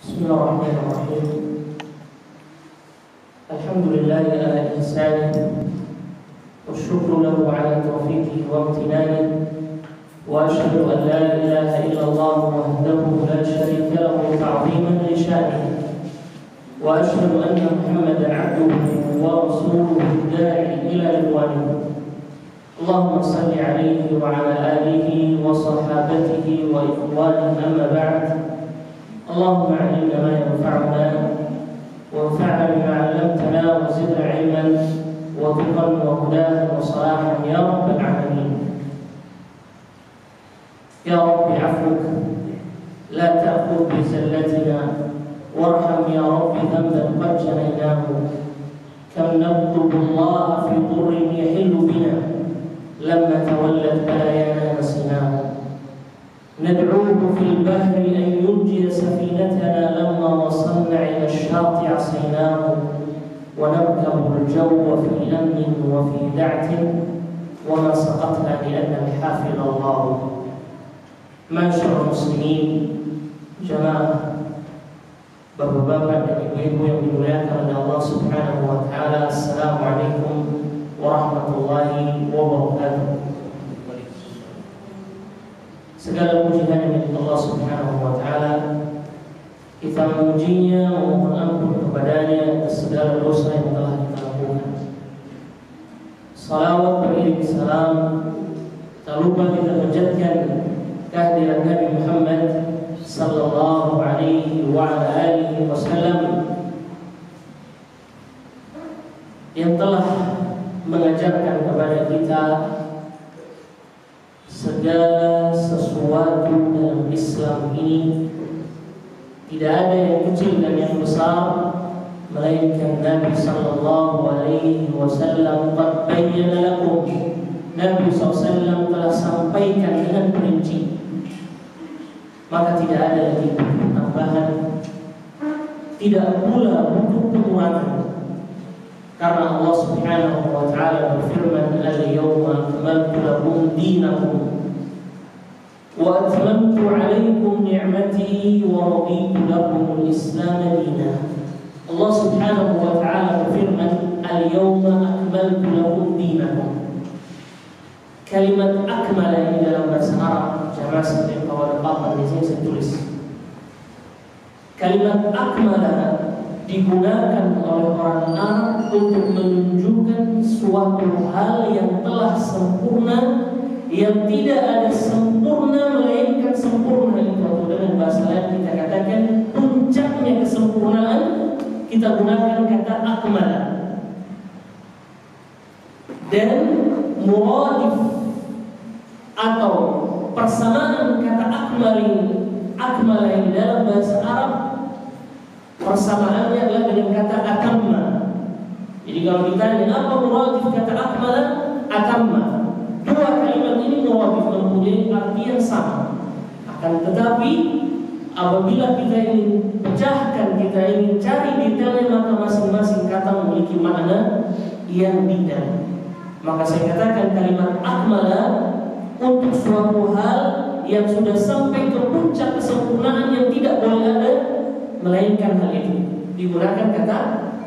Bismillahirrahmanirrahim. Alhamdulillahi ala ihsani wa syukru lahu ala taufiqihi wa amtinani wa ashhadu an la ilaha illallah wahdahu la syarika lahu ta'ziman li sya'nihi wa ashhadu anna Muhammadan 'abduhu wa rasuluhu da'i ila ridwanihi. Allahumma salli alaihi wa ala alihi wa sahabatihi wa ikhwanihi amma ba'd. اللهم علمنا ما ينفعنا وانفعنا بما علمتنا وزدنا علما وتقا وهداه وصلاحا يا رب العالمين. يا رب عفوك لا تأخذ بزلتنا وارحم يا رب ذنبا قد جنيناه. كم نطلب الله في ضر يحل بنا لما تولت بلايانا نسيناه. ندعوه في البحر أن ينجي سفينتنا لما وصلنا إلى الشاطئ عصيناه. ونركب الجو في أمن وفي دعة وما سقطنا لأن الحافظ الله. معاشر المسلمين jamaah, bapak-bapak dan ibu-ibu yang dimuliakan oleh Allah Subhanahu wa taala, assalamualaikum warahmatullahi wabarakatuh. Segala puji hanya milik Allah Subhanahu wa taala. Kita memujinya, memohon ampun kepadanya atas segala dosa yang telah kita lakukan. Salawat beriring salam, tak lupa kita panjatkan kehadiran Nabi Muhammad sallallahu alaihi wa ala alihi wasallam yang telah mengajarkan kepada kita segala sesuatu dalam Islam ini. Tidak ada yang kecil dan yang besar, melainkan Nabi sallallahu alaihi wasallam qad bayyana lakum. Nabi SAW telah sampaikan dengan perinci. Maka tidak ada lagi tambahan, tidak pula butuh pengurangan. Karena Allah Subhanahu wa taala berfirman, "Al-yawma akmaltu lakum dinakum wa atmamtu 'alaykum ni'mati wa raditu lakum al-Islam dinan." Allah Subhanahu wa taala berfirman, "Al-yawma akmaltu lakum dinakum." Kalimat akmala ini dalam bahasa Arab, jamaah sekalian kawan papan di sini saya tulis. Kalimat akmala digunakan oleh orang Arab untuk menunjukkan suatu hal yang telah sempurna, yang tidak ada sempurna melainkan sempurna itu. Atau dengan bahasa lain kita katakan puncaknya kesempurnaan, kita gunakan kata akmala. Dan muradif atau persamaan kata akmala ini dalam bahasa Arab, persamaannya adalah dengan kata atamma. Jadi kalau ditanya apa muradif kata akmala, atamma. Dua kalimat ini muradif, mempunyai arti yang sama. Akan tetapi apabila kita ingin pecahkan, kita ingin cari detailnya, maka masing-masing kata memiliki makna yang beda. Maka saya katakan kalimat akmala untuk suatu hal yang sudah sampai ke puncak kesempurnaan yang tidak boleh ada melainkan hal itu, digunakan kata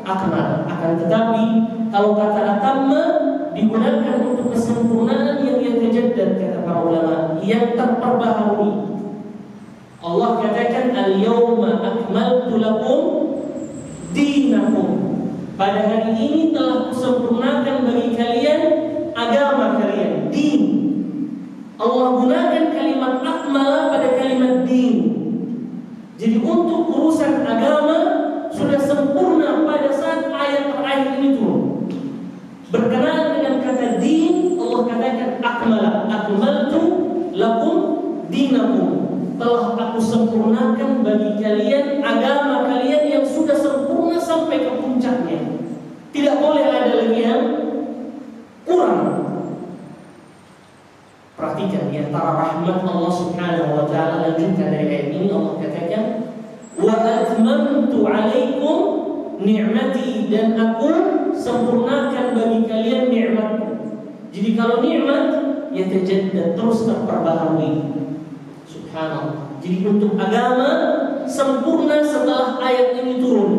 akmal. Akan tetapi kalau kata atamma digunakan untuk kesempurnaan yang yatajaddad, kata para ulama, yang terperbaharui. Allah katakan, "Al-yawma akmaltu lakum dinakum." Pada hari ini telah kusempurnakan bagi kalian agama kalian, din. Allah gunakan kalimat akmala pada kalimat din. Jadi untuk urusan agama sudah sempurna pada saat ayat terakhir ini turun. Berkenaan dengan kata din, Allah katakan akmala, akmaltu lakum dinakum. Telah aku sempurnakan bagi kalian agama kalian yang sudah sempurna sampai ke puncaknya. Tidak boleh ada lagi yang kurang. Perhatikan di antara rahmat Allah Subhanahu wa taala, lanjutkan dari ayat ini Allah katakan, "Wa atmamtu 'alaikum ni'mati," dan aku sempurnakan bagi kalian nikmatku. Jadi kalau nikmat yatajaddad, terus terperbaharui. Subhanallah. Jadi untuk agama sempurna setelah setelah ayat ini turun,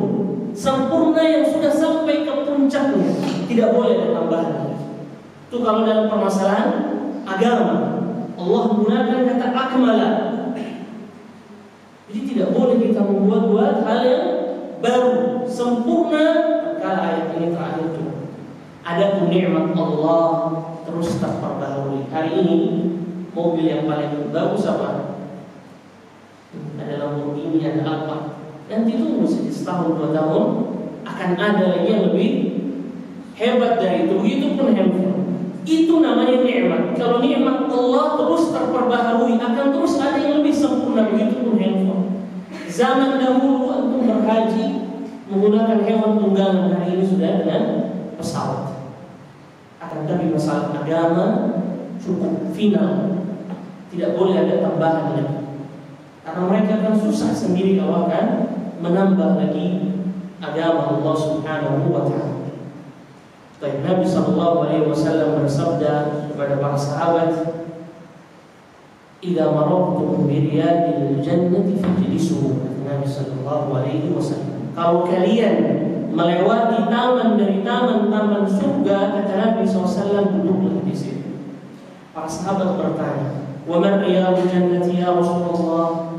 sempurna yang sudah sampai ke puncaknya, tidak boleh ada tambahan. Itu kalau dalam permasalahan agama, Allah menggunakan kata akmala. Jadi tidak boleh kita membuat-buat hal yang baru, sempurna kalau ayat ini terakhir turun. Ada nikmat Allah terus terperbaharui. Hari ini mobil yang paling bagus apa? Ada Lamborghini, ada apa? Nanti tunggu setahun 2 tahun akan ada lagi yang lebih hebat dari itu. Begitu pun handphone. Itu namanya nikmat. Kalau nikmat Allah terus terperbaharui, akan terus ada yang lebih sempurna. Begitu pun handphone. Zaman dahulu untuk berhaji menggunakan hewan tunggangan, hari ini sudah dengan pesawat. Akan tapi masalah agama cukup final, tidak boleh ada tambahan lagi. Karena mereka akan susah sendiri kalau akan menambah lagi agama Allah Subhanahu wa ta'ala. Nabi SAW bersabda kepada para sahabat, "Idza marartum bi riyadil jannati fajlisu." Nabi SAW, kalau kalian melewati taman dari taman-taman surga, kata Nabi SAW, duduklah di situ. Para sahabat bertanya, "Wa man riyadul jannati ya Rasulullah?"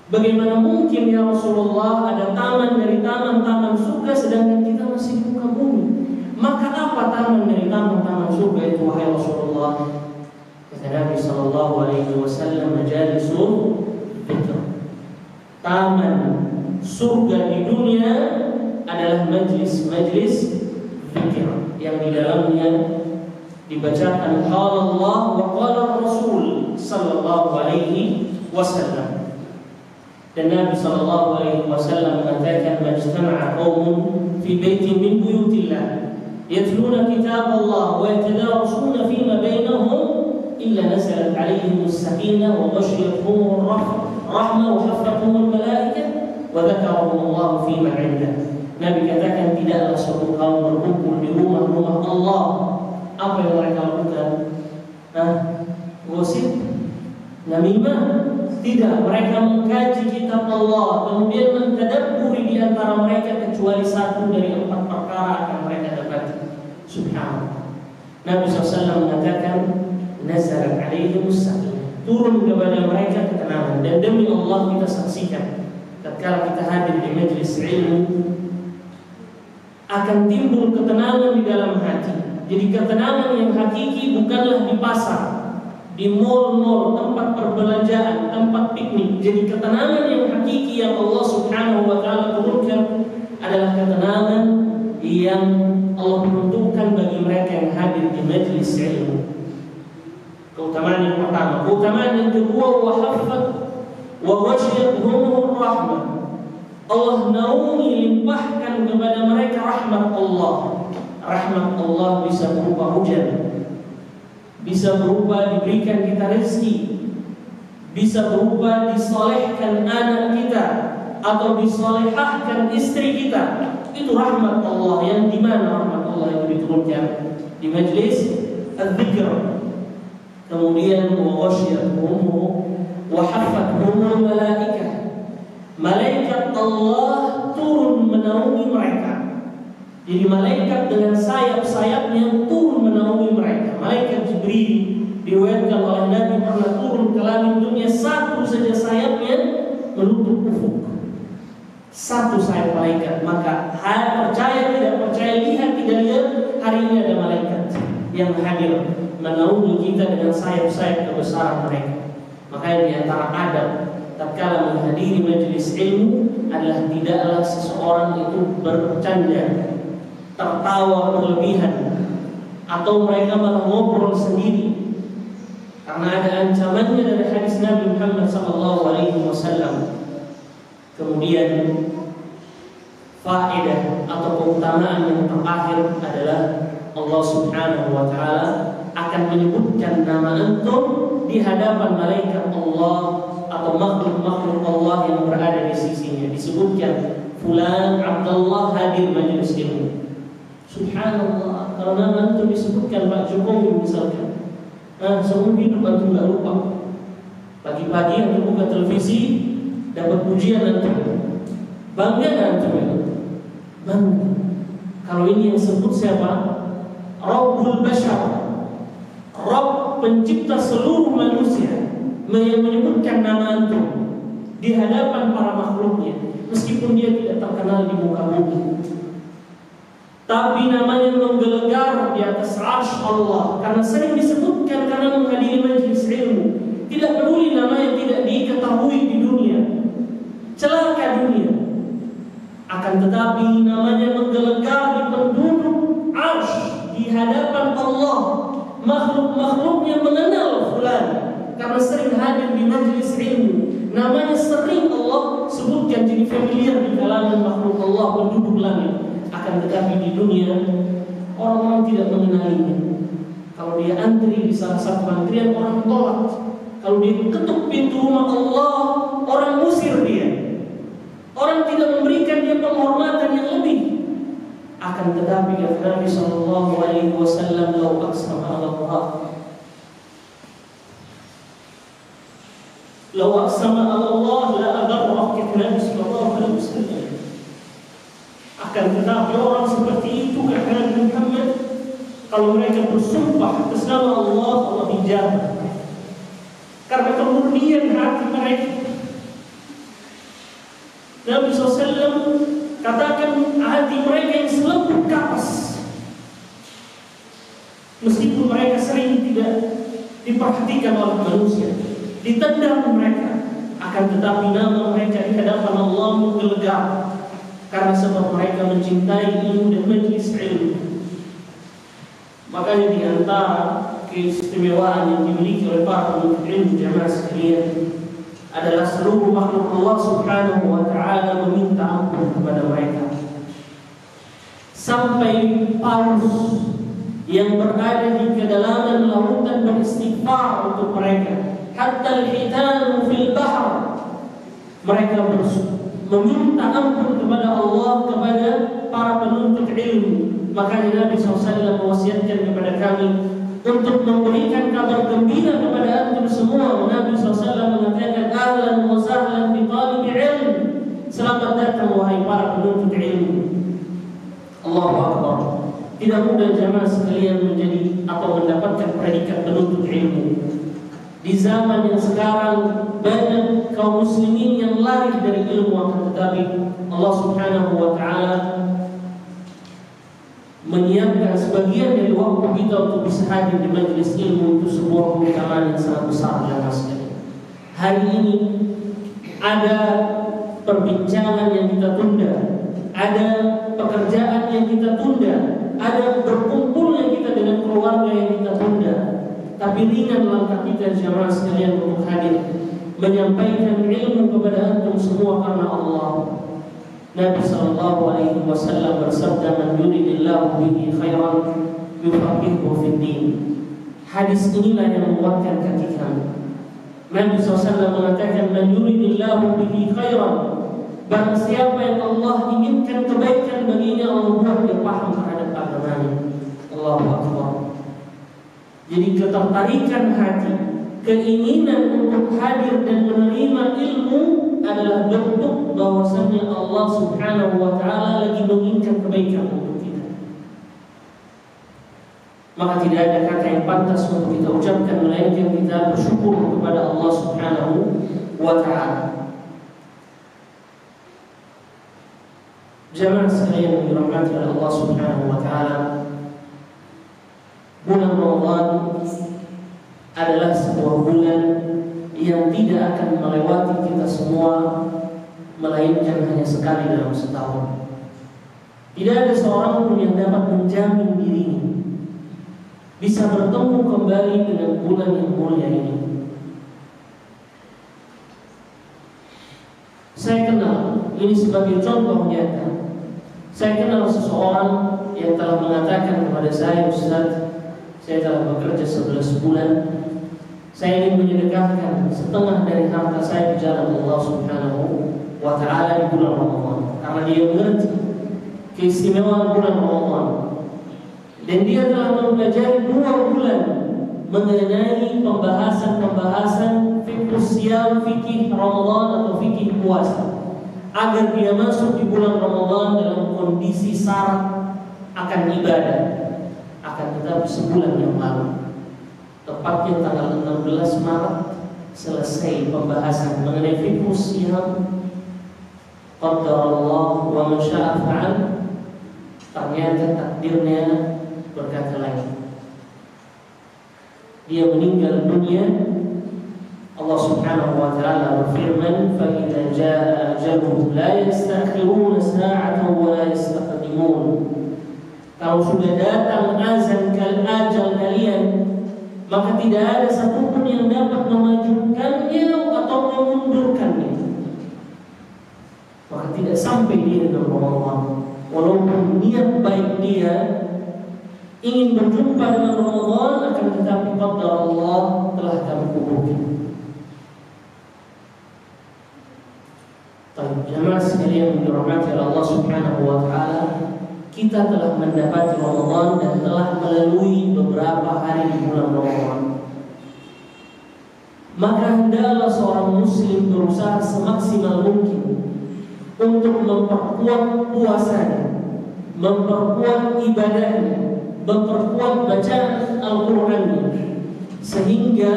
Bagaimana mungkin ya Rasulullah ada taman dari taman-taman surga sedangkan kita masih di muka bumi? Maka apa taman dari taman-taman surga itu wahai Rasulullah? Kata Nabi SAW, majalisul dzikr. Taman surga di dunia adalah majlis-majlis zikir yang di dalamnya dibacakan qala Allah wa qala Rasul sallallahu alaihi wasallam. Dan Nabi sallallahu alaihi wasallam mengatakan, "Majtama'a qaumun fi baitin min buyutillah yatluna kitab Allah wa yatadarasuna fima bainahum illa nazalat alaihim as-sakinah wa ghashiyatuhum ar-rahmah wa haffathum al-malaikah wa dzakarahum Allah fima 'indah." Nabi katakan, tidaklah suatu kaum berkumpul di rumah-rumah Allah. Apa yang mereka lakukan? Gosip, namimah? Tidak, mereka mengkaji kitab Allah, kemudian mentadabburi di antara mereka, kecuali satu dari 4 perkara akan mereka dapati. Subhanallah. Nabi SAW mengatakan, nazalat alaihimus sakinah, turun kepada mereka ketenangan. Dan demi Allah kita saksikan, tatkala kita hadir di majelis ilmu, akan timbul ketenangan di dalam hati. Jadi ketenangan yang hakiki bukanlah di pasar, di mal-mal, tempat perbelanjaan, tempat piknik. Jadi ketenangan yang hakiki yang Allah Subhanahu wa ta'ala turunkan adalah ketenangan yang Allah peruntukkan bagi mereka yang hadir di majlis ilmu. Keutamaan yang pertama. Keutamaan yang kedua, wa haffat wa ghashiyatuhumur rahmah. Allah naungi, limpahkan kepada mereka rahmat Allah. Rahmat Allah bisa berupa hujan, bisa berupa diberikan kita rezeki, bisa berupa disolehkan anak kita atau disolehahkan istri kita. Itu rahmat Allah. Yang di mana rahmat Allah yang diturunkan? Di majlis al-dzikr. Kemudian wa ghasyiyatuhum wa haffathum al-malaikah. Malaikat Allah turun menaungi mereka. Jadi malaikat dengan sayap-sayapnya turun menaungi mereka. Malaikat Jibril diriwayatkan oleh Nabi pernah turun ke langit dunia, satu saja sayapnya menutup ufuk. Satu sayap malaikat. Maka percaya tidak percaya, lihat tidak lihat, hari ini ada malaikat yang hadir menaungi kita dengan sayap-sayap kebesaran mereka. Makanya di antara adab tatkala menghadiri majelis ilmu adalah tidaklah seseorang itu bercanda, tertawa berlebihan, atau mereka malah ngobrol sendiri. Karena ada ancamannya dari hadis Nabi Muhammad SAW. Kemudian faedah atau keutamaan yang terakhir adalah Allah Subhanahu wa ta'ala akan menyebutkan nama antum di hadapan malaikat Allah atau makhluk-makhluk Allah yang berada di sisinya. Disebutkan fulan Abdullah hadir majelis ilmu. Subhanallah, kalau nama antum disebutkan Pak Jokowi misalkan, seumur hidup antum gak lupa. Pagi-pagi antum buka televisi, dapat pujian antum. Bangga kan coba? Bangga. Kalau ini yang sebut siapa? Rabbul Bashar, Rabb pencipta seluruh manusia, yang menyebutkan nama antum di hadapan para makhluknya, meskipun dia tidak terkenal di muka bumi, tapi namanya menggelegar di atas arsy Allah karena sering disebutkan karena menghadiri majelis ilmu. Tidak peduli namanya tidak diketahui di dunia, celaka dunia, akan tetapi namanya menggelegar di penduduk arsy di hadapan Allah. Makhluk-makhluknya mengenal fulan karena sering hadir di majelis ilmu. Namanya sering Allah sebutkan, jadi familiar di kalangan makhluk Allah penduduk langit. Akan tetapi di dunia orang-orang tidak mengenalinya. Kalau dia antri di salah satu antrian, orang tolak. Kalau dia ketuk pintu rumah Allah, orang musir dia. Orang tidak memberikan dia penghormatan yang lebih. Akan tetapi kata Nabi sallallahu alaihi wasallam, "Lau aqsama 'ala Allah, lau aqsama 'ala Allah la abarra," kata Nabi sallallahu alaihi wasallam. Akan tetapi orang seperti itu kata Nabi Muhammad, kalau mereka bersumpah atas nama Allah, Allah dijabah. Karena kemurnian hati mereka. Nabi SAW katakan hati mereka yang selembut kapas. Meskipun mereka sering tidak diperhatikan oleh manusia, ditendang mereka, akan tetapi nama mereka di hadapan Allah menggelegar. Karena sebab mereka mencintai ilmu dan majelis ilmu. Makanya di antara keistimewaan yang dimiliki oleh para penuntut ilmu jamaah sekalian adalah seluruh makhluk Allah Subhanahu wa taala meminta ampun kepada mereka. Sampai paus yang berada di kedalaman lautan beristighfar untuk mereka. Hatta al-hitanu fil bahr, mereka meminta ampun kepada Allah, kepada para penuntut ilmu. Makanya Nabi SAW mewasiatkan kepada kami untuk memberikan kabar gembira kepada antum semua. Nabi SAW mengatakan, "Ahlan wa sahlan bi talibi ilm." Selamat datang wahai para penuntut ilmu. Allahu Akbar. Tidak mudah jamaah sekalian menjadi atau mendapatkan predikat penuntut ilmu. Di zaman yang sekarang banyak kaum muslimin yang lari dari ilmu, akan tetapi Allah Subhanahu wa taala menyiapkan sebagian dari waktu kita untuk bisa hadir di majelis ilmu. Itu sebuah keutamaan yang sangat besar jamaah sekalian. Hari ini ada perbincangan yang kita tunda, ada pekerjaan yang kita tunda, ada berkumpulnya kita dengan keluarga yang kita tunda. Tapi ringan langkah kita jamaah sekalian untuk hadir menyampaikan ilmu kepada antum semua karena Allah. Nabi sallallahu alaihi wasallam bersabda, "Man yuridillahu bihi khairan yufaqihuhu fid din." Hadis inilah yang menguatkan kaki kami. Nabi SAW mengatakan, "Man yuridillahu bihi khairan." Barang siapa yang Allah inginkan kebaikan baginya, Allah buat dia paham terhadap agamanya. Allahu Akbar. Jadi ketertarikan hati, keinginan untuk hadir dan menerima ilmu adalah bentuk bahwasanya Allah Subhanahu wa taala lagi menginginkan kebaikan untuk kita. Maka tidak ada kata yang pantas untuk kita ucapkan melainkan kita bersyukur kepada Allah Subhanahu wa taala. Jamaah sekalian yang dirahmati oleh Allah Subhanahu wa taala, bulan Ramadan adalah sebuah bulan yang tidak akan melewati kita semua, melainkan hanya sekali dalam setahun. Tidak ada seorang pun yang dapat menjamin dirinya bisa bertemu kembali dengan bulan yang mulia ini. Saya kenal, ini sebagai contoh nyata, saya kenal seseorang yang telah mengatakan kepada saya, "Ustaz, saya telah bekerja 11 bulan. Saya ingin menyedekahkan setengah dari harta saya di jalan Allah Subhanahu wa taala di bulan Ramadan." Karena dia mengerti keistimewaan bulan Ramadan. Dan dia telah mempelajari 2 bulan mengenai pembahasan-pembahasan fikih siam, fikih Ramadan atau fikih puasa. agar dia masuk di bulan Ramadan dalam kondisi syarat akan ibadah. Akan tetapi sebulan yang lalu, tepatnya tanggal 16 Maret, selesai pembahasan mengenai fiqh siyam. Qadarullah wa man syaa fa'al. Ternyata takdirnya berkata lain. Dia meninggal dunia. Allah Subhanahu wa taala berfirman, "Fa idza jaa ajaluhum la yastakhiruna sa'atan wa la yastaqdimun." Kalau sudah datang ajal kalian, maka tidak ada satupun yang dapat memajukannya atau memundurkannya. Maka tidak sampai dia dengan Ramadan. Walaupun niat baik dia ingin berjumpa dengan Ramadan, akan tetapi qadar Allah telah kami kuburkan. Jamaah sekalian yang dirahmati oleh Allah Subhanahu wa taala, kita telah mendapati Ramadan dan telah melalui beberapa hari di bulan Ramadan. Maka hendaklah seorang muslim berusaha semaksimal mungkin untuk memperkuat puasanya, memperkuat ibadahnya, memperkuat bacaan Al-Qur'annya, sehingga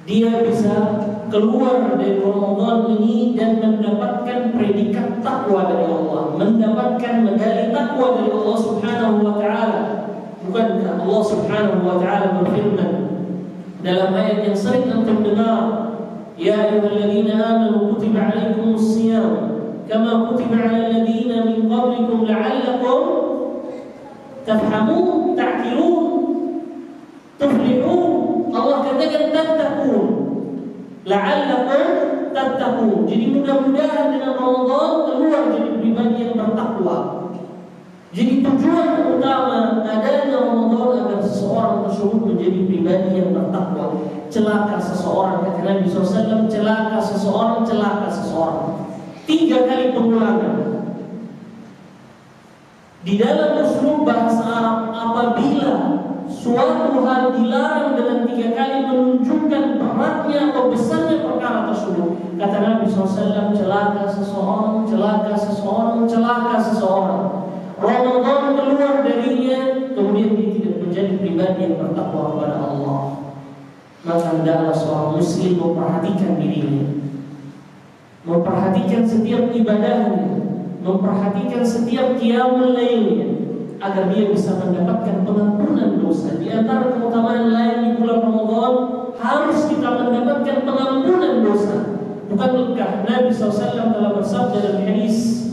dia bisa keluar dari Ramadan ini dan mendapatkan predikat takwa dari Allah, mendapatkan medali takwa dari Allah Subhanahu wa taala. Bukankah Allah Subhanahu wa taala berfirman dalam ayat yang sering antum dengar, "Ya ayyuhalladzina amanu kutiba 'alaikumus shiyam kama kutiba 'alal ladzina min qablikum la'allakum tafhamun, ta'qilun, tuflihun." Allah katakan tattaqun, la'allakum tattaqun. Jadi mudah-mudahan dengan Ramadan keluar jadi pribadi yang bertakwa. Jadi tujuan utama adanya Ramadan agar seseorang tersebut menjadi pribadi yang bertakwa. Celaka seseorang, kata Nabi SAW, celaka seseorang, celaka seseorang. 3 kali pengulangan. Di dalam uslub bahasa Arab, apabila suatu hal dilarang dengan 3 kali menunjukkan beratnya atau besarnya perkara tersebut. Kata Nabi SAW, celaka seseorang, celaka seseorang, celaka seseorang. Ramadan keluar darinya, kemudian dia tidak menjadi pribadi yang bertakwa kepada Allah. Maka hendaklah seorang muslim memperhatikan dirinya, memperhatikan setiap ibadahnya, memperhatikan setiap qiyamul lailnya, agar dia bisa mendapatkan pengampunan dosa. Di antara keutamaan lain di bulan Ramadan, harus kita mendapatkan pengampunan dosa. Bukankah Nabi SAW telah bersabda dalam hadis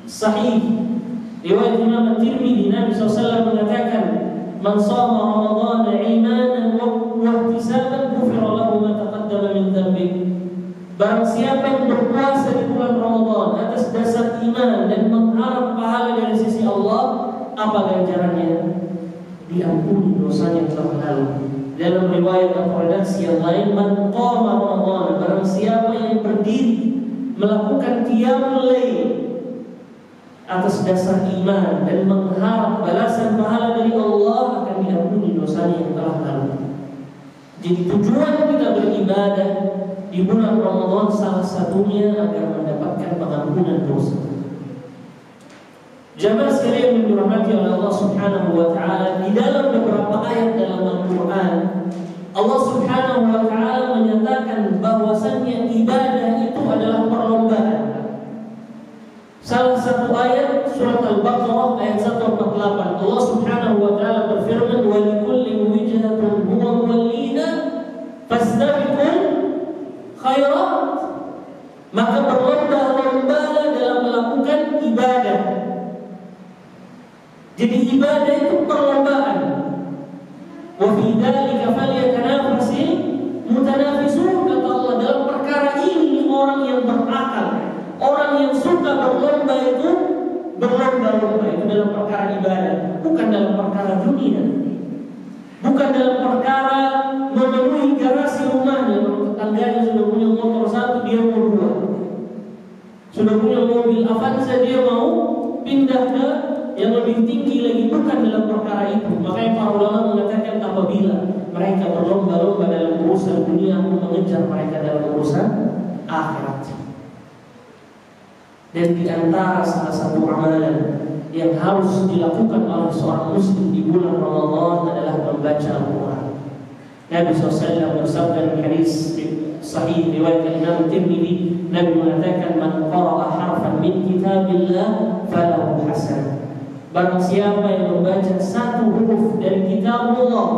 sahih riwayat Imam At-Tirmidzi, Nabi SAW mengatakan, "Man shama Ramadan imanan wa ihtisaban ghufira lahu ma taqaddama min dhanbihi." Barang siapa yang berpuasa di bulan Ramadan atas dasar iman dan mengharap pahala dari sisi Allah, apa ganjarannya? Diampuni dosanya yang telah lalu. Dalam riwayat atau redaksi yang lain, "Man qama Ramadan," barang siapa yang berdiri melakukan qiyamul lail atas dasar iman dan mengharap balasan pahala dari Allah, akan diampuni dosanya yang telah lalu. Jadi tujuan kita beribadah di bulan Ramadan salah satunya agar mendapatkan pengampunan dosa. Jamaah sekalian yang dirahmati oleh Allah Subhanahu wa taala, di dalam beberapa ayat dalam Al-Qur'an, Allah Subhanahu wa taala menyatakan bahwasannya ibadah itu adalah perlombaan. Salah satu ayat surat Al-Baqarah ayat 148, Allah Subhanahu wa taala berfirman, "Wa likulli wijhatun huwa muwalliha fastabiqul khairat." Maka berlomba-lomba dalam melakukan ibadah. Jadi ibadah itu perlombaan. Wa fi dzalika falyatanafasil mutanafisun, kata Allah, dalam perkara ini orang yang berakal, orang yang suka berlomba itu berlomba-lomba itu dalam perkara ibadah, bukan dalam perkara dunia, bukan dalam perkara memenuhi garasi rumahnya. Kalau tetangganya sudah punya motor 1, dia mau 2, sudah punya mobil Avanza, dia mau pindah ke yang lebih tinggi lagi, bukan dalam perkara itu. Makanya para ulama mengatakan apabila mereka berlomba-lomba dalam urusan dunia, mengejar mereka dalam urusan akhirat. Dan di antara salah satu amalan yang harus dilakukan oleh seorang muslim di bulan Ramadan adalah membaca Al-Quran. Nabi SAW bersabda dalam hadis sahih riwayat Imam Tirmidzi, Nabi mengatakan, "Man qara'a harfan min kitabillah falahu hasanah." Barang siapa yang membaca satu huruf dari kitab Allah,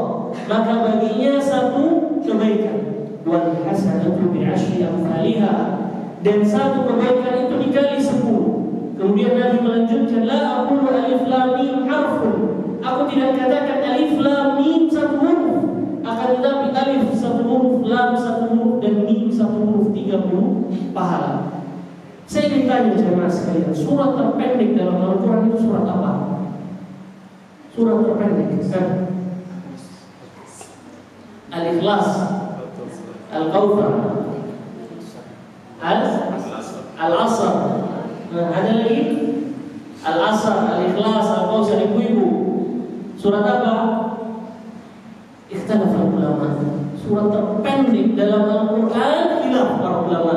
maka baginya satu kebaikan. Wal hasanatu bi'ashri amsalha. Dan satu kebaikan itu dikali 10. Kemudian Nabi melanjutkan, la aqulu alif lam mim harfun. Aku tidak katakan alif lam mim satu huruf, akan tetapi alif satu huruf, lam satu huruf, dan mim satu huruf, 30 pahala. Saya ingin tanya jemaah sekalian, surat terpendek dalam Al-Quran itu surat apa? Surat terpendek Al-Ikhlas, Al-Kautsar, Al-Asr. Ada lagi Al-Asr, Al-Ikhlas, Al-Kautsar. Ibu-ibu, surat apa? Ikhtilaful ulama. Surat terpendek dalam Al-Quran, khilaf para ulama.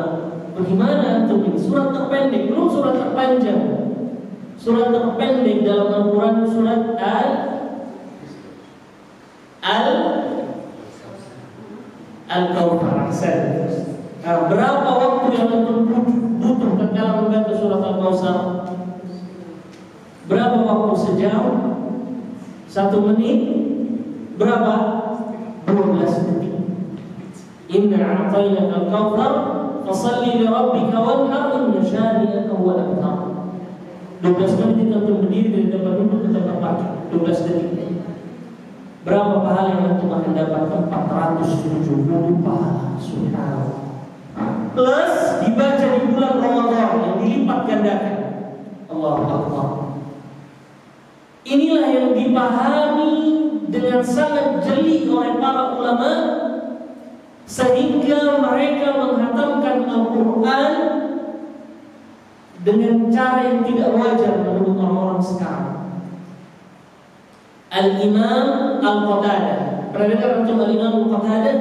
Bagaimana antum ini? Surat terpendek, belum surat terpanjang. Surat terpendek dalam Al-Quran surat Al-Kautsar. Berapa waktu yang antum butuh ketika membaca surat Al-Kautsar? Berapa waktu? Sejam? 1 menit? Berapa? 12 detik. Inna a'tainaka al-kautsar fasalli li rabbika wanhar inna syani'aka huwal abtar. 12 menit antum berdiri dari tempat duduk ke tempat parkir. 12 detik. Berapa pahala yang antum akan dapat? 470 pahala. Subhanallah. Plus dibaca di bulan Ramadan yang dilipat gandakan. Allahu Akbar. Inilah yang dipahami dengan sangat jeli oleh para ulama, sehingga mereka menghatamkan Al-Quran dengan cara yang tidak wajar menurut orang-orang sekarang. Al-Imam Al-Qatadah. Pernah dengar antum Al-Imam Al-Qatadah?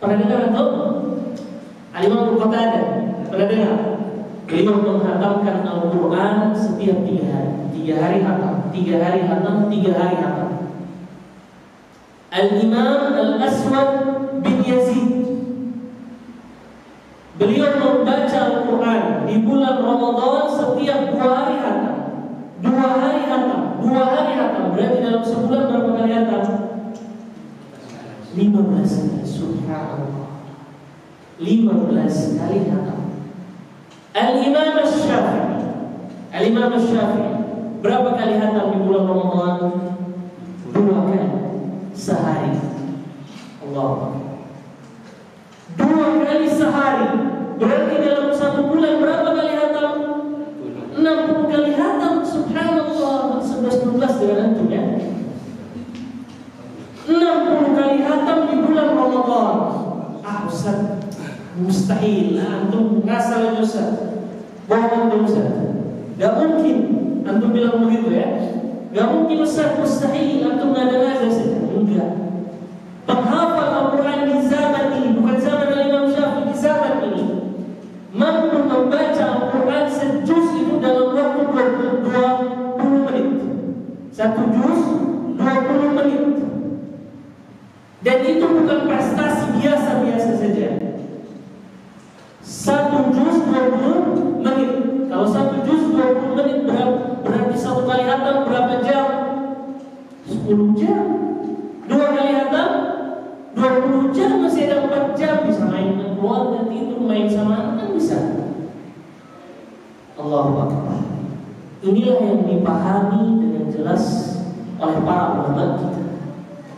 Pernah dengar antum? Al-Imam Al-Qatadah. Pernah dengar? Beliau menghatamkan Al-Quran setiap 3 hari. 3 hari hatam, 3 hari hatam, 3 hari hatam. Al-Imam Al-Aswad bin Yazid, beliau membaca Al-Quran di bulan Ramadan setiap 2 hari hatam. 2 hari hatam, 2 hari hatam. Berarti dalam sebulan berapa kali hatam? 15 kali. Subhanallah, 15 kali hatam. Al-Imam Asy-Syafi'i, Al-Imam Asy-Syafi'i berapa kali hatam di bulan Ramadan? 2 kali sehari. Allah, 2 kali sehari. Berarti dalam 1 bulan berapa kali hatam? 60 kali hatam. Subhanallah. 11-12 dengan antum ya. 60 kali hatam di bulan Ramadan. Ustaz, mustahil. Antum ngasal aja Ustaz. Bohong antum Ustaz. Gak mungkin antum bilang begitu ya. Gak mungkin Ustaz, mustahil. Antum ngada-ngada saja. Enggak. Penghafal Al-Quran di zaman ini, bukan zaman Imam Syafi'i, di zaman ini, mampu membaca Al-Quran sejuz itu dalam waktu 20 menit. 1 juz 20 menit. Dan itu bukan prestasi biasa-biasa saja. 1 juz 20 menit. Kalau 1 juz 20 menit berarti 1 kali hatam berapa jam? 10 jam. 2 kali hatam 20 jam, masih ada 4 jam. Bisa main dengan keluarga, tidur, main sama anak kan bisa. Allahu Akbar. Inilah yang dipahami dengan jelas oleh para ulama kita.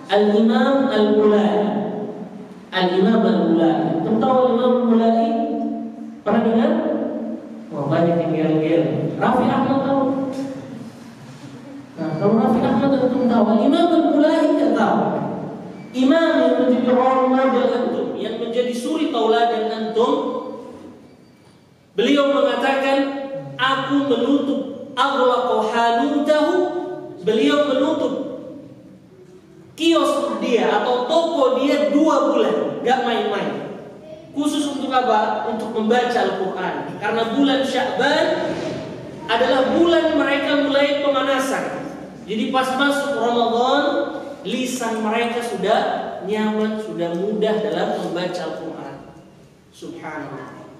Al-Imam Al-Ula'i, Al-Imam Al-Ula'i. Antum tahu Al-Imam Al-Ula'i? Pernah dengar? Wah, banyak yang gel-gel. Raffi Ahmad tahu? Nah, kalau Raffi Ahmad antum tahu, Al-Imam Al-Ula'i tidak tahu. Imam yang menjadi role model antum, yang menjadi suri tauladan antum, beliau mengatakan, aku menutup aghlaqa halutahu. Beliau menutup kios dia atau toko dia 2 bulan, gak main-main. Khusus untuk apa? Untuk membaca Al-Quran. Karena bulan Sya'ban adalah bulan mereka mulai pemanasan. Jadi pas masuk Ramadan, lisan mereka sudah nyaman, sudah mudah dalam membaca Al-Quran. Subhanallah.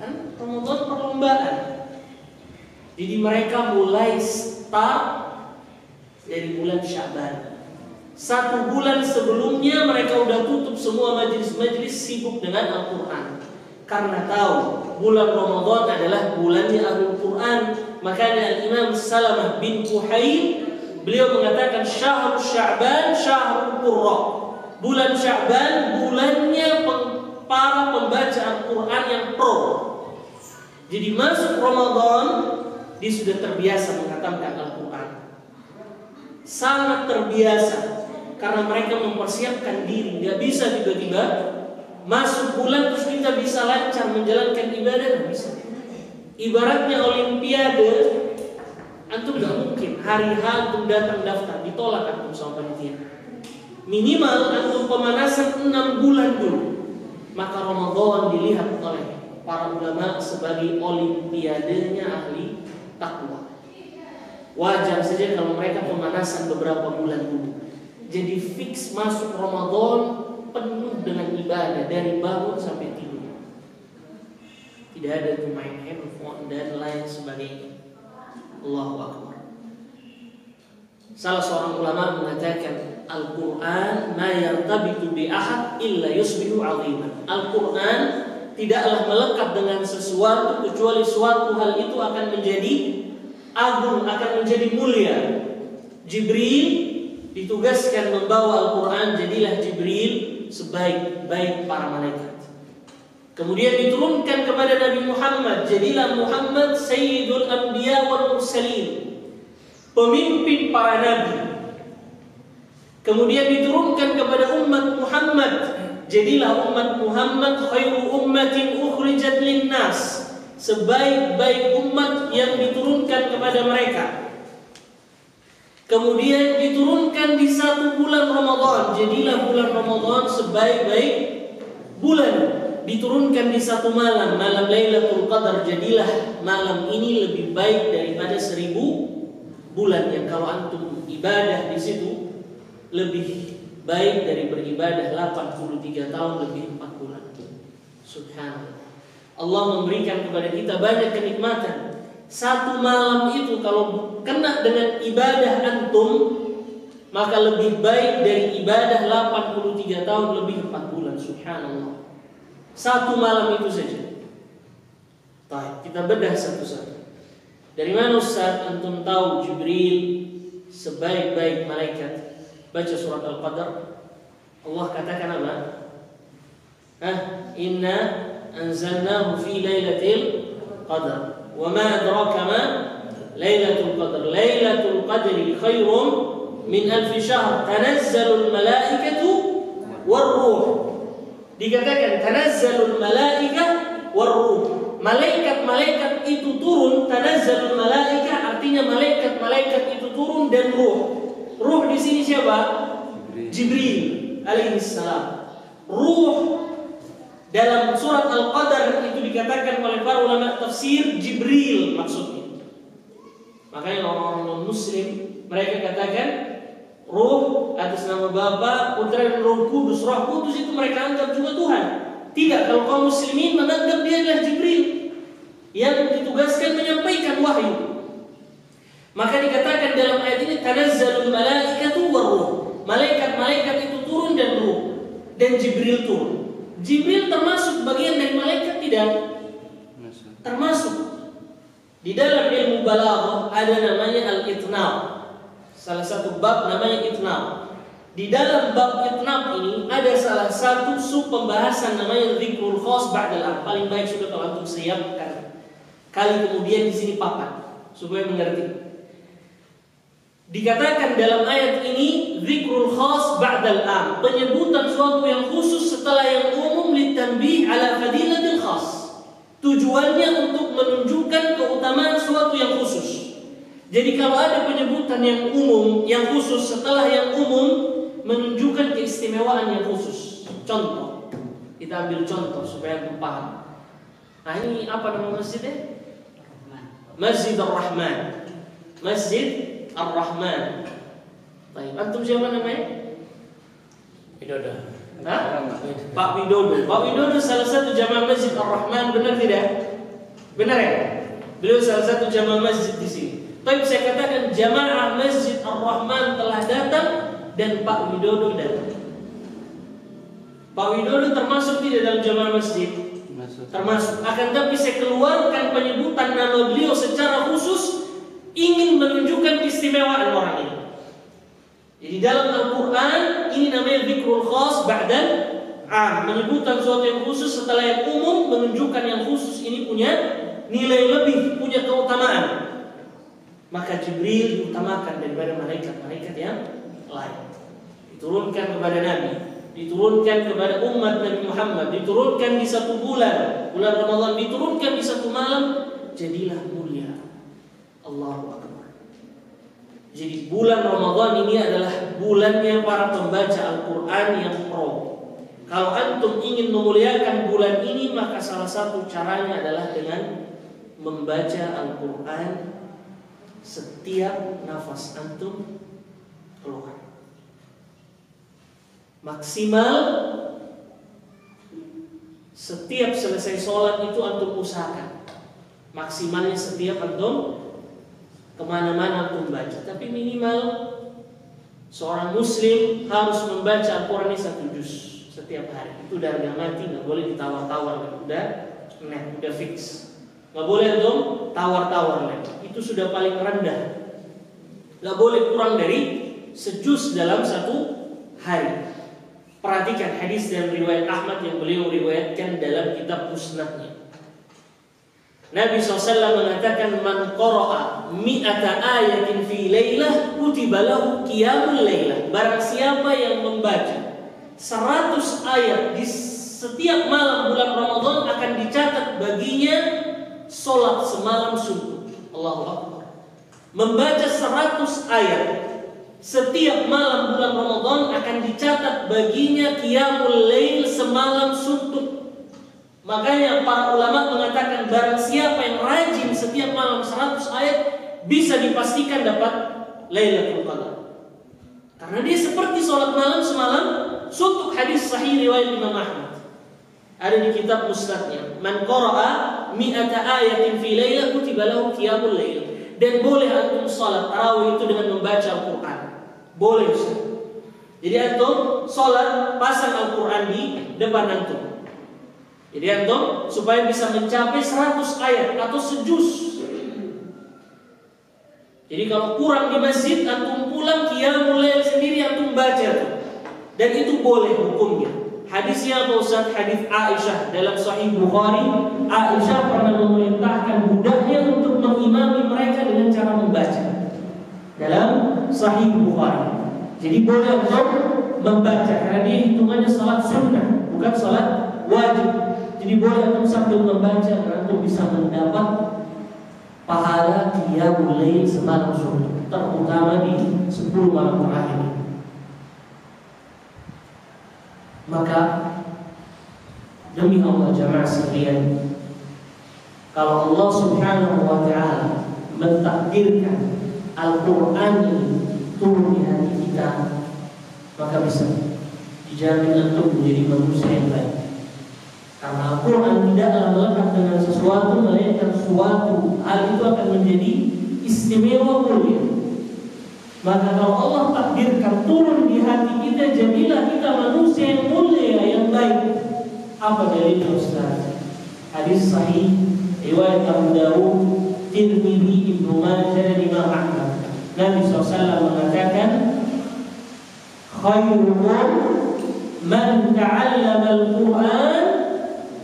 Kan Ramadan perlombaan. Jadi mereka mulai start dari bulan Sya'ban. 1 bulan sebelumnya mereka udah tutup semua majelis-majelis, sibuk dengan Al-Quran. Karena tahu bulan Ramadan adalah bulannya Al-Quran. Makanya Imam Salamah bin Kuhail, beliau mengatakan syahrul Sya'ban syahrul Qurra. Bulan Sya'ban bulannya para pembaca Al-Quran yang pro. Jadi masuk Ramadan dia sudah terbiasa menghatamkan Al-Quran. Sangat terbiasa. Karena mereka mempersiapkan diri. Gak bisa tiba-tiba masuk bulan terus kita bisa lancar menjalankan ibadah. Gak bisa. Ibaratnya olimpiade, antum gak mungkin hari H antum datang daftar, ditolak antum sama panitia. Minimal antum pemanasan 6 bulan dulu. Maka Ramadan dilihat oleh para ulama sebagai olimpiadenya ahli takwa. Wajar saja kalau mereka pemanasan beberapa bulan dulu. Jadi fix masuk Ramadan penuh dengan ibadah dari bangun sampai tidur. Tidak ada tuh main handphone dan lain sebagainya. Allahu Akbar. Salah seorang ulama mengatakan Al-Quran ma yartabitu bi ahad illa yusbihu 'aziman. Al-Quran tidaklah melekat dengan sesuatu kecuali suatu hal itu akan menjadi agung, akan menjadi mulia. Jibril ditugaskan membawa Al-Quran, jadilah Jibril sebaik-baik para malaikat. Kemudian diturunkan kepada Nabi Muhammad, jadilah Muhammad Sayyidul Anbiya wal Mursalin, pemimpin para nabi. Kemudian diturunkan kepada umat Muhammad, jadilah umat Muhammad khairu ummatin ukhrijat linnas, sebaik-baik umat yang diturunkan kepada mereka. Kemudian diturunkan di 1 bulan Ramadan, jadilah bulan Ramadan sebaik-baik bulan. Diturunkan di 1 malam, malam Lailatul Qadar, jadilah malam ini lebih baik daripada 1000 bulan. Yang kalau antum ibadah di situ lebih baik dari beribadah 83 tahun lebih 4 bulan. Subhanallah. Allah memberikan kepada kita banyak kenikmatan. 1 malam itu kalau kena dengan ibadah antum, maka lebih baik dari ibadah 83 tahun lebih 4 bulan. Subhanallah. 1 malam itu saja. Baik, kita bedah satu-satu. Dari mana Ustaz antum tahu Jibril sebaik-baik malaikat? Baca surat Al-Qadar. Allah katakan apa? Inna anzalnahu fi lailatul qadar. Wa ma adraka ma lailatul qadar. Lailatul qadri khairum min alf syahr. Tanazzalul malaikatu war-ruh. Dikatakan tanazzalul malaikah war-ruh. Malaikat-malaikat itu turun, tanazzalul malaikah artinya malaikat-malaikat itu turun dan ruh. Ruh di sini siapa? Jibril alaihi salam. Ruh dalam surat Al-Qadar itu dikatakan oleh para ulama tafsir Jibril maksudnya. Makanya orang muslim mereka katakan ruh atas nama Bapa, Putra dan Roh Kudus. Roh Kudus itu mereka anggap juga Tuhan. Tidak, kalau kaum muslimin menganggap dia adalah Jibril yang ditugaskan menyampaikan wahyu. Maka dikatakan dalam ayat ini tanazzalul malaikatu war-ruh. Malaikat-malaikat itu turun dan ruh, dan Jibril turun. Jibril termasuk bagian dari malaikat tidak? Termasuk. Di dalam ilmu balaghah ada namanya al-itnab. Salah satu bab namanya itnab. Di dalam bab itnab ini ada salah satu sub pembahasan namanya dzikrul khas ba'dal am. Paling baik sudah kalau antum siapkan. Kali kemudian di sini papan supaya mengerti. Dikatakan dalam ayat ini dzikrul khas ba'dal am, penyebutan suatu yang khusus setelah yang umum litanbih ala fadilatil khas. Tujuannya untuk menunjukkan keutamaan suatu yang khusus. Jadi kalau ada penyebutan yang umum, yang khusus setelah yang umum menunjukkan keistimewaan yang khusus. Contoh, Kita ambil contoh supaya antum paham. Nah, ini apa nama masjidnya? Masjid Ar-Rahman. Masjid Ar-Rahman. Baik, antum siapa namanya? Widodo. Hah? Pak Widodo. Pak Widodo salah satu jamaah Masjid Ar-Rahman, benar tidak? Benar ya? Beliau salah satu jamaah masjid di sini. Tapi saya katakan jamaah Masjid Ar-Rahman telah datang dan Pak Widodo datang. Pak Widodo termasuk tidak dalam jamaah masjid? Termasuk. Akan tapi saya keluarkan penyebutan nama beliau secara khusus ingin menunjukkan keistimewaan orang ini. Jadi dalam Al-Quran ini namanya dzikrul khas ba'dal am, menyebutan sesuatu yang khusus setelah yang umum, menunjukkan yang khusus ini punya nilai lebih, punya keutamaan. Maka Jibril diutamakan daripada malaikat-malaikat yang lain. Diturunkan kepada Nabi, diturunkan kepada umat Nabi Muhammad, diturunkan di satu bulan Ramadan, diturunkan di satu malam, jadilah mulia. Allahu Akbar. Jadi bulan Ramadan ini adalah bulannya para pembaca Al-Quran yang pro. Kalau antum ingin memuliakan bulan ini, maka salah satu caranya adalah dengan membaca Al-Quran setiap nafas antum keluar. Maksimal setiap selesai sholat itu antum usahakan. Maksimalnya setiap antum kemana-mana antum baca. Tapi minimal seorang muslim harus membaca Al-Quran ini 1 juz setiap hari. Itu udah harga mati, nggak boleh ditawar-tawar. Udah fix. Nggak boleh antum tawar-tawar. Itu sudah paling rendah. Nggak boleh kurang dari sejuz dalam 1 hari. Perhatikan hadis dan riwayat Ahmad yang beliau riwayatkan dalam kitab Musnadnya. Nabi SAW mengatakan, man qara'a mi'ata ayatin fi lailah kutiba lahu qiyamul lailah. Barang siapa yang membaca 100 ayat di setiap malam bulan Ramadan akan dicatat baginya salat semalam suntuk. Allahu Akbar. Membaca 100 ayat setiap malam bulan Ramadan akan dicatat baginya qiyamul lail semalam suntuk. Makanya para ulama mengatakan barang siapa yang rajin setiap malam 100 ayat bisa dipastikan dapat Lailatul Qadar. Karena dia seperti sholat malam semalam suntuk. Hadis sahih riwayat Imam Ahmad. Ada di kitab Musnadnya. Man qara'a mi'ata ayatin fi lailah kutiba lahu qiyamul lail. Dan boleh antum salat tarawih itu dengan membaca Al-Quran. Boleh Ustaz. Jadi antum salat pasang Al-Quran di depan antum. Jadi antum supaya bisa mencapai 100 ayat atau sejuz. Jadi kalau kurang di masjid, antum pulang qiyamul lail sendiri antum baca. Dan itu boleh hukumnya. Hadisnya apa Ustaz? Hadis Aisyah dalam Sahih Bukhari. Aisyah pernah memerintahkan budaknya untuk mengimami mereka dengan cara membaca. Dalam Sahih Bukhari. Jadi boleh untuk membaca karena dia hitungannya salat sunnah, bukan salat wajib. Jadi boleh antum sambil membaca karena antum bisa mendapat pahala qiyamul lail semalam suntuk, terutama di 10 malam terakhir. Maka demi Allah jamaah sekalian, kalau Allah Subhanahu wa taala mentakdirkan Al-Quran ini turun di hati kita, maka bisa dijamin untuk menjadi manusia yang baik. Karena Al-Quran tidaklah melekat dengan sesuatu, melainkan suatu hal itu akan menjadi istimewa mulia. Maka kalau Allah takdirkan turun di hati kita, jadilah kita manusia yang mulia, yang baik. Apa dalilnya Ustaz? Hadis sahih riwayat Abu Dawud, Tirmidzi, Ibnu Majah dan Imam Ahmad. Nabi SAW mengatakan, khairukum man ta'allama al-Quran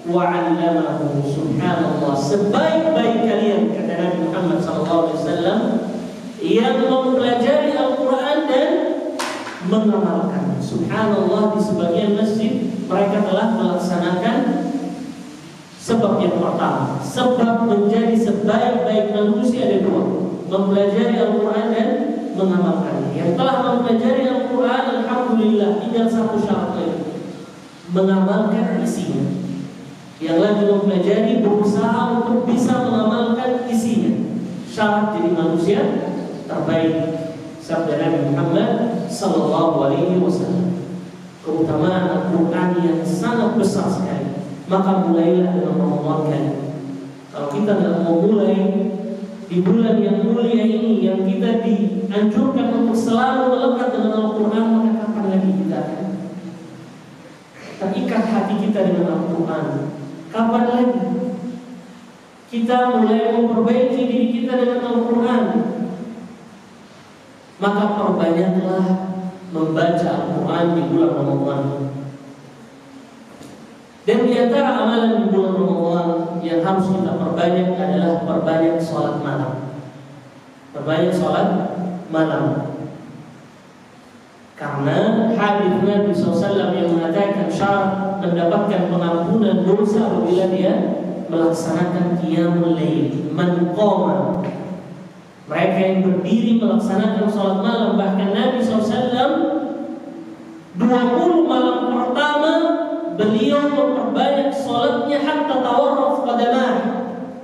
wa 'allamahu. Subhanallah, sebaik-baik kalian, kata Nabi Muhammad SAW, yang mempelajari Al-Quran dan mengamalkan. Subhanallah, di sebagian masjid mereka telah melaksanakan sebab yang pertama. Sebab menjadi sebaik-baik manusia ada 2: mempelajari Al-Quran dan mengamalkan. Yang telah mempelajari Al-Quran, alhamdulillah, tinggal 1 syarat lagi. mengamalkan isinya. Yang lagi mempelajari berusaha untuk bisa mengamalkan isinya. Syarat jadi manusia terbaik. Sabda Nabi Muhammad sallallahu alaihi wasallam. Keutamaan Al-Quran yang sangat besar sekali. Maka mulailah dengan mengamalkan. Kalau kita tidak mau mulai di bulan yang mulia ini, yang kita dianjurkan untuk selalu melekat dengan Al-Quran, maka kapan lagi kita akan terikat hati kita dengan Al-Quran? Kapan lagi kita mulai memperbaiki diri kita dengan Al-Quran? Maka perbanyaklah membaca Al-Quran di bulan Ramadan. Dan di antara amalan di bulan Ramadan yang harus kita perbanyak adalah perbanyak sholat malam. Perbanyak sholat malam. Karena hadis Nabi SAW yang mengatakan syarat mendapatkan pengampunan dosa apabila dia melaksanakan qiyamul lail. Man qama, mereka yang berdiri melaksanakan sholat malam. Bahkan Nabi SAW 20 malam pertama beliau memperbanyak sholatnya hatta tawarraf qadamah,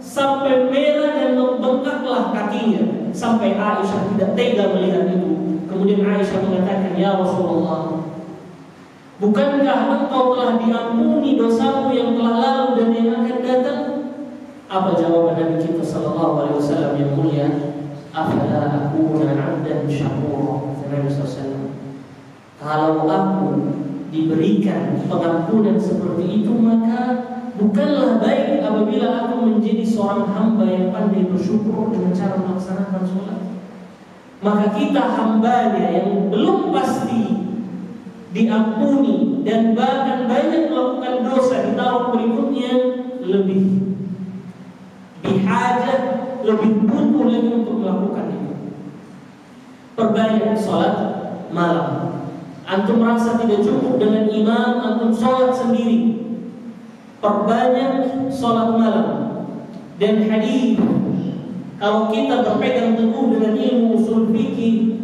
sampai merah dan membengkaklah kakinya, sampai Aisyah tidak tega melihat itu. Kemudian Aisyah mengatakan, "Ya Rasulullah, bukankah engkau telah diampuni dosamu yang telah lalu dan yang akan datang?" Apa jawaban Nabi kita sallallahu alaihi wasallam yang mulia? "Afala akuna 'abdan syakura." Nabi sallallahu, kalau aku diberikan pengampunan seperti itu, maka bukanlah baik apabila aku menjadi seorang hamba yang pandai bersyukur dengan cara melaksanakan sholat. Maka kita hambanya yang belum pasti diampuni dan bahkan banyak melakukan dosa di tahun berikutnya, lebih bihajah, lebih butuh lagi untuk melakukan itu. Perbanyak sholat malam. Antum merasa tidak cukup dengan imam, antum sholat sendiri. Perbanyak sholat malam. Dan hadis, kalau kita berpegang teguh dengan ilmu usul fikih,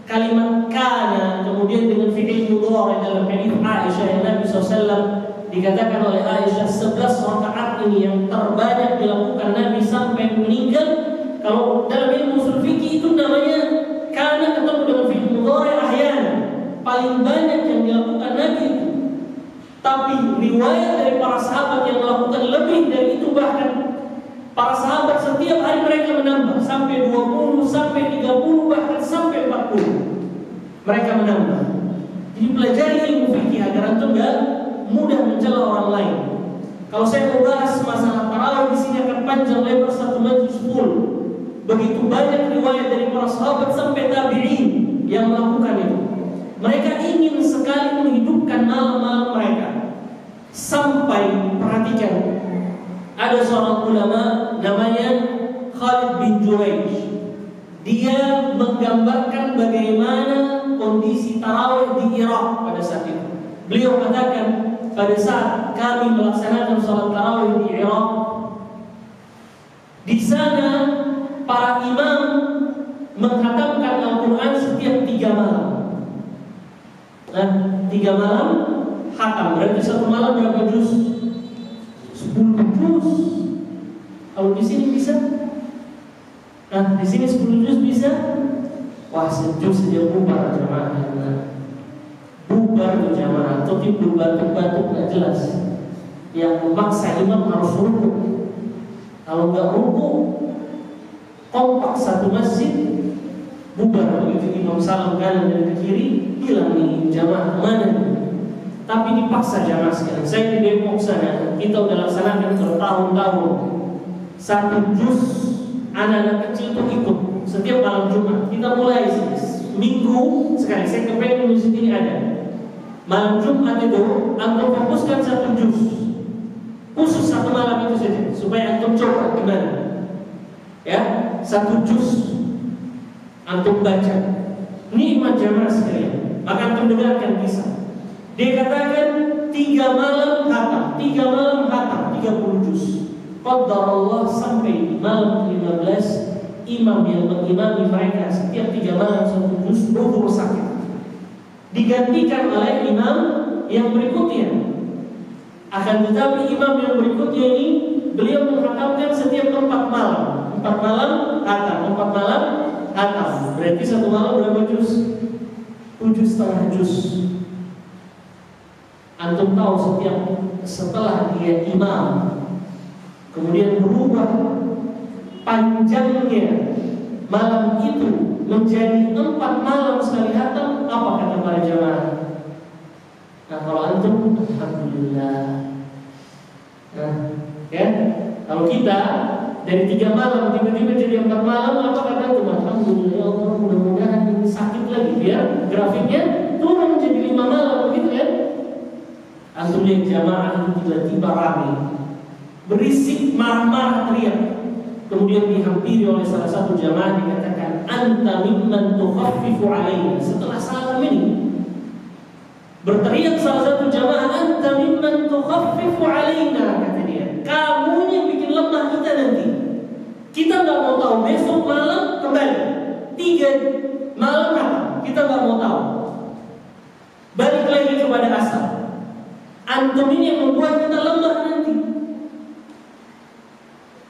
kalimat kana kemudian dengan fi'il mudhari dalam hadis Aisyah yang Nabi SAW dikatakan oleh Aisyah 11 rakaat ini yang terbanyak dilakukan Nabi sampai meninggal. Kalau dalam ilmu usul fikih itu namanya kana ketemu dengan fi'il mudhari ahyana. Paling banyak yang dilakukan Nabi itu. Tapi riwayat dari para sahabat yang melakukan lebih dari itu, bahkan para sahabat setiap hari mereka menambah sampai 20, sampai 30, bahkan sampai 40. Mereka menambah. Jadi pelajari ilmu fikih agar antum enggak mudah mencela orang lain. Kalau saya mau bahas masalah tarawih di sini akan panjang lebar satu majlis full. Begitu banyak riwayat dari para sahabat sampai tabi'in yang melakukan itu. Mereka ingin sekali menghidupkan malam-malam mereka. Sampai, perhatikan, ada seorang ulama namanya Khalid bin Jurayj. Dia menggambarkan bagaimana kondisi tarawih di Irak pada saat itu. Beliau katakan, pada saat kami melaksanakan sholat tarawih di Irak, di sana para imam menghatamkan Al-Quran setiap 3 malam. Nah, 3 malam khatam, berarti satu malam berapa juz? 10 juz. Kalau di sini bisa? Nah, di sini 10 juz bisa? Wah, sejuz saja bubar jamaah. Bubar jamaah, atau timbul batuk-batuk nggak jelas. Yang memaksa imam harus ruku. Kalau nggak ruku, kompak satu masjid, bubar. Begitu imam salam kanan dan ke kiri, hilang nih jamaah mana nih? Tapi dipaksa jamaah sekalian. Saya di Depok sana, kita udah laksanakan bertahun-tahun. 1 juz anak-anak kecil tuh ikut setiap malam Jumat. Kita mulai minggu sekali. Saya kepengen di sini ada malam Jumat itu antum fokuskan 1 juz, khusus 1 malam itu saja, supaya antum coba gimana. Ya, 1 juz antum baca. Nikmat jamaah sekalian. Maka antum dengarkan kisah. Dia katakan 3 malam khatam, 3 malam khatam, 30 juz. Qadarullah sampai malam 15 imam yang mengimami mereka setiap 3 malam 1 juz, uzur sakit digantikan oleh imam yang berikutnya. Akan tetapi imam yang berikutnya ini beliau menghatamkan setiap 4 malam. 4 malam hatam, 4 malam hatam. Berarti satu malam berapa juz? 7,5 juz. Antum tahu setelah dia imam kemudian berubah panjangnya malam itu menjadi 4 malam sekali hatam, apa kata para jamaah? Nah, kalau antum, alhamdulillah. Nah, ya, kalau kita dari 3 malam tiba-tiba jadi 4 malam, apa kata antum? Alhamdulillah, ya Allah, mudah-mudahan ini sakit lagi biar grafiknya turun menjadi 5 malam, begitu kan? Antum lihat jamaah itu tiba-tiba ramai, berisik, marah-marah, teriak. Kemudian dihampiri oleh salah satu jamaah, dikatakan anta mimman tukhaffifu alaina. Setelah salam ini berteriak salah satu jamaah, anta mimman tukhaffifu alaina, kata dia, kamu yang bikin lemah kita nanti. Kita nggak mau tahu besok malam kembali 3 malam kita nggak mau tahu, balik lagi kepada asal. Antum ini yang membuat kita lemah nanti.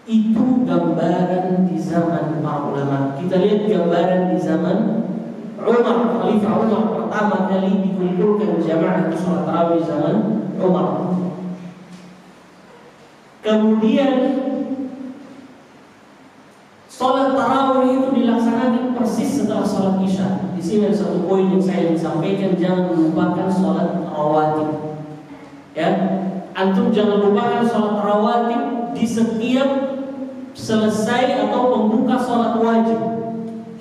Itu gambaran di zaman para ulama. Kita lihat gambaran di zaman Umar, Khalifah Umar pertama kali dikumpulkan jamaah itu sholat tarawih di zaman Umar. Kemudian sholat tarawih itu dilaksanakan persis setelah sholat isya. Di sini ada satu poin yang saya ingin sampaikan, jangan melupakan sholat rawatib. Ya, antum jangan lupakan sholat rawatib di setiap selesai atau pembuka sholat wajib.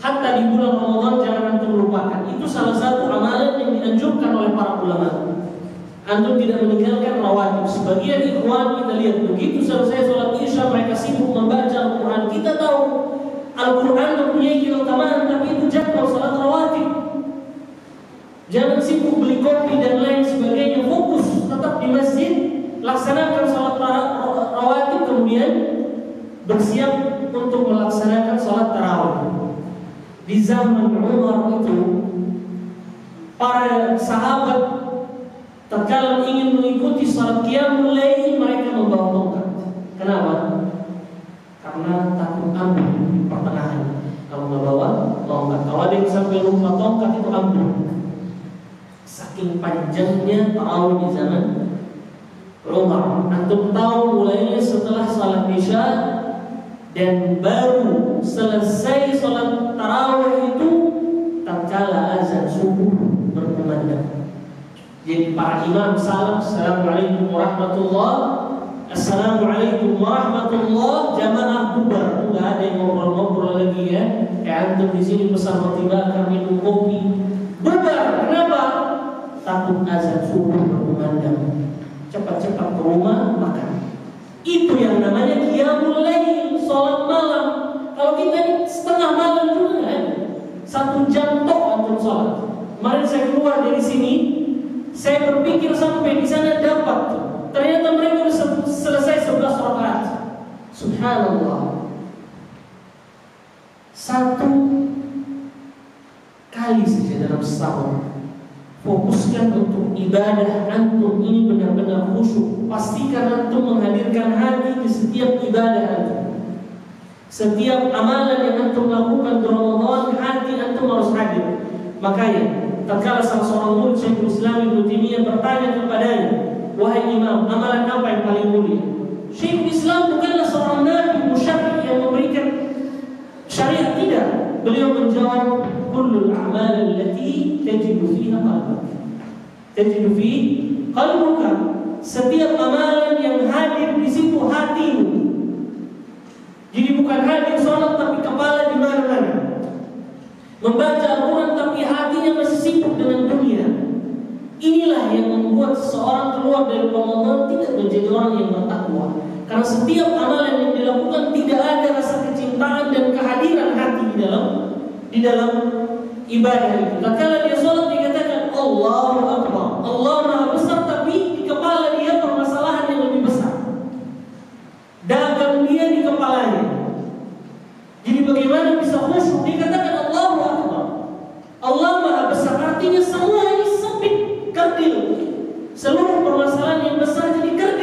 Hatta di bulan Ramadan jangan antum lupakan. Itu salah satu amalan yang dianjurkan oleh para ulama. Antum tidak meninggalkan rawatib. Sebagian ikhwan kita lihat begitu selesai sholat isya mereka sibuk membaca Al-Quran. Kita tahu Al-Quran mempunyai keutamaan, tapi itu jadwal sholat rawatib. Jangan sibuk beli kopi dan lain sebagainya. Fokus tetap di masjid, laksanakan sholat rawatib, kemudian bersiap untuk melaksanakan sholat tarawih. Di zaman Umar itu para sahabat tatkala ingin mengikuti sholat qiyamul lail mereka membawa tongkat. Kenapa? Karena takut ambil di pertengahan. Kalau nggak bawa tongkat, kalau ada yang sampai lupa tongkat itu ambil. Saking panjangnya tarawih di zaman Umar. Antum tahu mulainya setelah salat isya dan baru selesai salat tarawih itu tatkala azan subuh berkumandang. Jadi para imam salam, assalamualaikum warahmatullahi, assalamualaikum warahmatullahi, jamaah bubar. Enggak ada yang ngobrol-ngobrol lagi ya. Kayak antum di sini pesan roti bakar, minum kopi. Bubar. Kenapa? Takut azan subuh berkumandang. Cepat-cepat ke rumah makan. Itu yang namanya qiyamul lail, salat malam. Kalau kita ini setengah malam juga kan, 1 jam tok antum salat. Kemarin saya keluar dari sini, saya berpikir sampai di sana dapat. Ternyata mereka sudah selesai 11 rakaat. Subhanallah. 1 kali saja dalam setahun. Fokuskan untuk ibadah antum ini benar-benar khusyuk. Pastikan antum menghadirkan hati di setiap ibadah antum. Setiap amalan yang antum lakukan di Ramadan, hati antum harus hadir. Makanya tatkala salah seorang murid Syekhul Islam Ibnu Taimiyah bertanya kepadanya, wahai imam, amalan apa yang paling mulia? Syekhul Islam bukanlah seorang nabi musyarri yang memberikan syariat, tidak. Beliau menjawab, kullul a'mal allati tajidu fiha qalbuk. Tajidu fi qalbuka. Setiap amalan yang hadir di situ hatimu. Jadi bukan hadir salat tapi kepala di mana-mana. Membaca Al-Quran tapi hatinya masih sibuk dengan dunia. Inilah yang membuat seseorang keluar dari Ramadan tidak menjadi orang yang bertakwa. Karena setiap amalan yang dilakukan tidak ada rasa kecintaan dan kehadiran hati di dalam ibadah itu. Tatkala dia sholat dikatakan Allahu Akbar, Allah Maha Besar, tapi di kepala dia permasalahan yang lebih besar. Dagang dia di kepalanya. Jadi bagaimana bisa khusyuk? Dikatakan Allahu Akbar, Allah Maha Besar, artinya semua ini sempit, kerdil. Seluruh permasalahan yang besar jadi kerdil.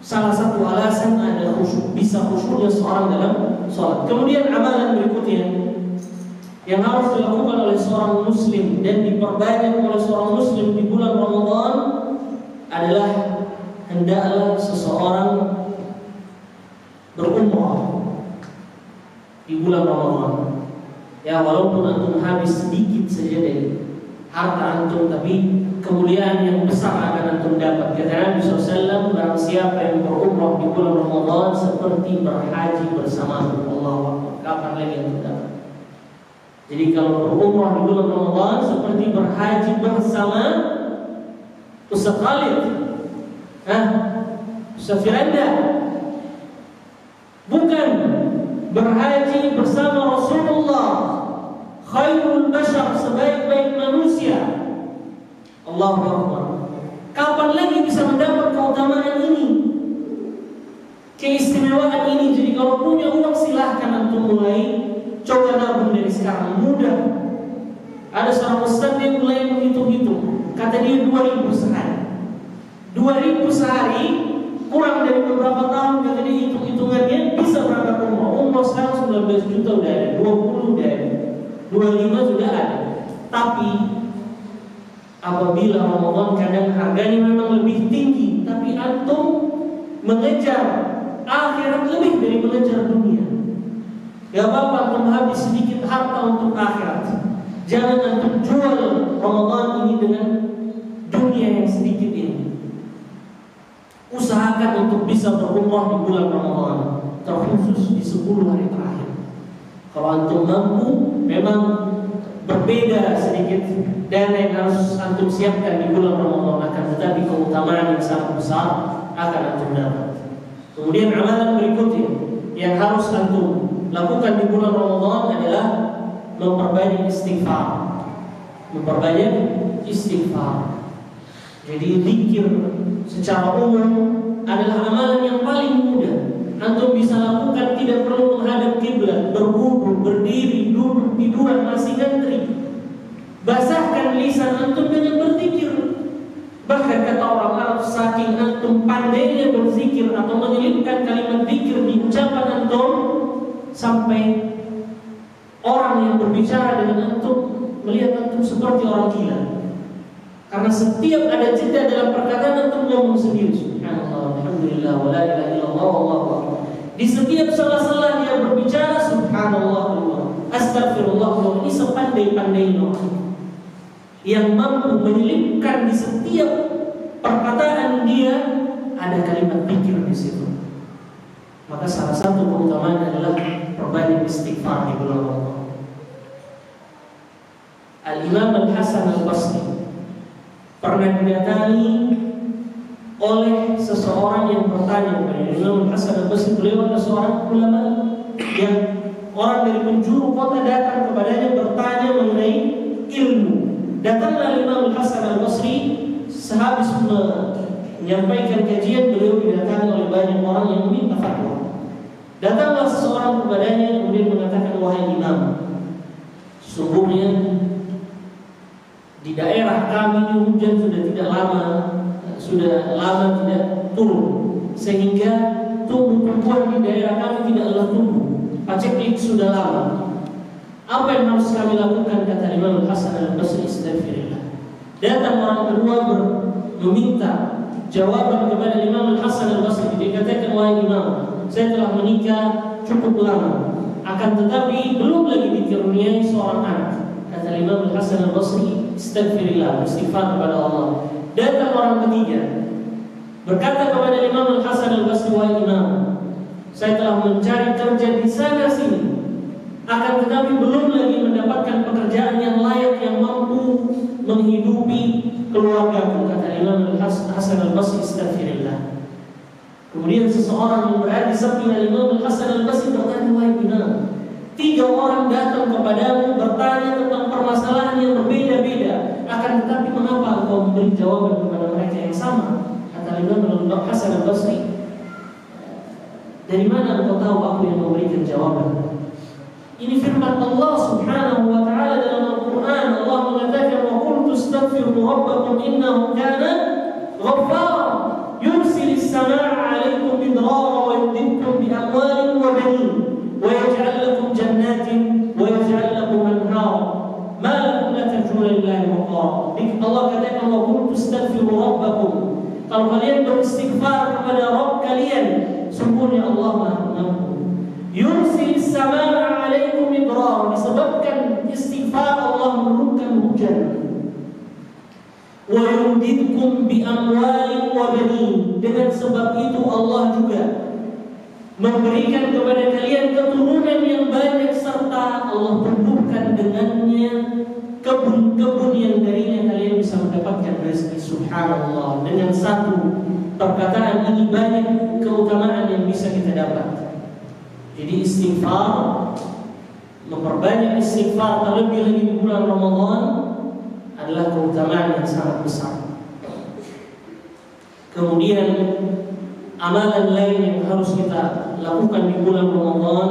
salah satu alasan adalah khusyuk, bisa khusyuknya seorang dalam sholat. Kemudian amalan berikutnya yang harus dilakukan oleh seorang muslim dan diperbanyak oleh seorang muslim di bulan Ramadan adalah hendaklah seseorang berumrah di bulan Ramadan. Ya, walaupun antum habis sedikit saja dari harta antum, tapi kemuliaan yang besar akan antum dapat. Kata Nabi SAW, barang siapa yang berumrah di bulan Ramadan seperti berhaji bersamamu. Allahu Akbar. Kapan lagi antum dapat? Jadi kalau berumrah di bulan Ramadan seperti berhaji bersama Ustaz Khalid, Ustaz Firanda, bukan berhaji bersama Rasulullah, khairul bashar, sebaik-baik manusia. Allahu Akbar. Kapan lagi bisa mendapat keutamaan ini, keistimewaan ini? Jadi kalau punya uang silahkan antum mulai coba nabung dari sekarang, mudah. Ada seorang ustaz yang mulai menghitung-hitung, kata dia 2.000 sehari. 2.000 sehari kurang dari beberapa tahun, kata dia hitung-hitungannya bisa berangkat umrah. Umrah sekarang 19 juta udah ada, 20 udah ada, 25 sudah ada. Tapi apabila Ramadan kadang harganya memang lebih tinggi, tapi antum mengejar akhirat lebih dari mengejar dunia. Gak apa-apa antum habis sedikit harta untuk akhirat. Jangan antum jual Ramadan ini dengan dunia yang sedikit ini. Usahakan untuk bisa berumrah di bulan Ramadan, terkhusus di 10 hari terakhir. Kalau antum mampu, memang berbeda sedikit dana yang harus antum siapkan di bulan Ramadan, akan tetapi keutamaan yang sangat besar akan antum dapat. Kemudian amalan berikutnya yang harus antum lakukan di bulan Ramadan adalah memperbanyak istighfar. Memperbanyak istighfar. Jadi zikir secara umum adalah amalan yang paling mudah. Antum bisa lakukan, tidak perlu menghadap kiblat, berwudu, berdiri, duduk, tiduran, masih ngantri. Basahkan lisan antum dengan berzikir. Bahkan kata orang Arab, saking antum pandainya berzikir atau menyelipkan kalimat zikir di ucapan antum, sampai orang yang berbicara dengan antum melihat antum seperti orang gila. Karena setiap ada jeda dalam perkataan antum ngomong sendiri, subhanallah, alhamdulillah, wa la ilaha illallah, wallahu akbar. Di setiap sela-sela dia berbicara, subhanallah, astagfirullah. Ini sepandai-pandainya orang yang mampu menyelipkan di setiap perkataan dia ada kalimat zikir di situ. Maka salah satu keutamaan adalah perbanyak istighfar di bulan Ramadan. Al-Imam Al-Hasan Al-Basri pernah didatangi oleh seseorang yang bertanya kepada Imam Al-Hasan Al-Basri. Beliau adalah seorang ulama yang orang dari penjuru kota datang kepadanya bertanya mengenai ilmu. Datanglah Imam Al-Hasan Al-Basri, sehabis menyampaikan kajian, beliau didatangi oleh banyak orang yang meminta fatwa. Datanglah seseorang kepadanya kemudian mengatakan, wahai imam, sesungguhnya di daerah kami hujan sudah lama tidak turun, sehingga tumbuh-tumbuhan di daerah kami tidaklah tumbuh, paceklik sudah lama. Apa yang harus kami lakukan? Kata Imam Al-Hasan Al-Basri, istighfirillah. Datang orang kedua meminta jawaban kepada Imam Al-Hasan Al-Basri. Dia katakan, wahai imam, saya telah menikah cukup lama, akan tetapi belum lagi dikaruniai seorang anak. Kata Imam Al-Hasan Al-Basri, istighfirillah, istighfar kepada Allah. Datang orang ketiga berkata kepada Imam Al-Hasan Al-Basri, wahai imam, saya telah mencari kerja di sana sini, akan tetapi belum lagi mendapatkan pekerjaan yang layak yang mampu menghidupi keluargaku. Kata Imam Al-Hasan Al-Basri, istighfirillah. Kemudian seseorang yang berada di samping Imam Al-Hasan Al-Basri bertanya, wahai imam, 3 orang datang kepadamu bertanya tentang permasalahan yang berbeda-beda, akan tetapi mengapa engkau memberi jawaban kepada mereka yang sama? Kata Imam Al-Hasan Al-Basri, dari mana engkau tahu aku yang memberikan jawaban? Ini firman Allah Subhanahu wa taala dalam Al-Qur'an. Allah mengatakan, wa qultu astaghfiru rabbakum innahu kana ghaffara. yursilis samaa'a 'alaikum midrara wa yumdidkum bi amwalin wa banin wa yaj'al lakum jannatin wa yaj'al lakum anhara ma lakum la tarjuna lillahi waqara. Allah katakan wa qul tastaghfiru rabbakum. Kalau kalian beristighfar kepada Rabb kalian, sungguhnya Allah Maha Pengampun. Yursilis samaa'a 'alaikum midrara, disebabkan istighfar Allah menurunkan hujan. Wa yumdidkum bi amwalin wa banin, dengan sebab itu Allah juga memberikan kepada kalian keturunan yang banyak serta Allah tumbuhkan dengannya kebun-kebun yang darinya kalian bisa mendapatkan rezeki. Subhanallah, dengan satu perkataan ini banyak keutamaan yang bisa kita dapat. Jadi istighfar, memperbanyak istighfar terlebih lagi di bulan Ramadan adalah keutamaan yang sangat besar. Kemudian amalan lain yang harus kita lakukan di bulan Ramadan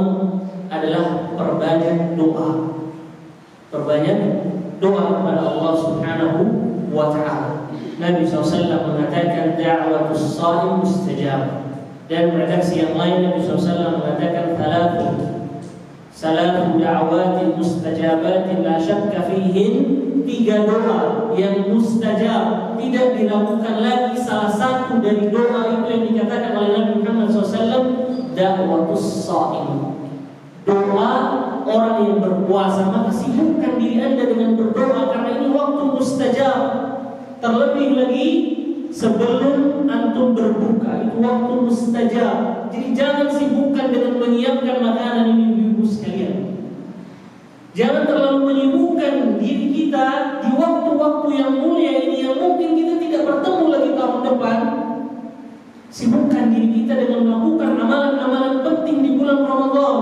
adalah perbanyak doa. Perbanyak doa kepada Allah Subhanahu wa ta'ala. Nabi SAW mengatakan da'watus shaim mustajab. Dan redaksi yang lain Nabi SAW mengatakan salatu da'watin mustajabatin la syakka fihin, 3 doa yang mustajab, tidak dilakukan lagi salah satu dari doa itu yang dikatakan oleh Nabi Muhammad SAW, da'watus shaim, doa orang yang berpuasa. Maka sibukkan diri Anda dengan berdoa karena ini waktu mustajab. Terlebih lagi sebelum antum berbuka, itu waktu mustajab. Jadi jangan sibukkan dengan menyiapkan makanan ini ibu-ibu sekalian. Jangan terlalu menyibukkan diri kita di waktu-waktu yang mulia ini yang mungkin kita tidak bertemu lagi tahun depan. Sibukkan diri kita dengan melakukan amalan-amalan penting di bulan Ramadan.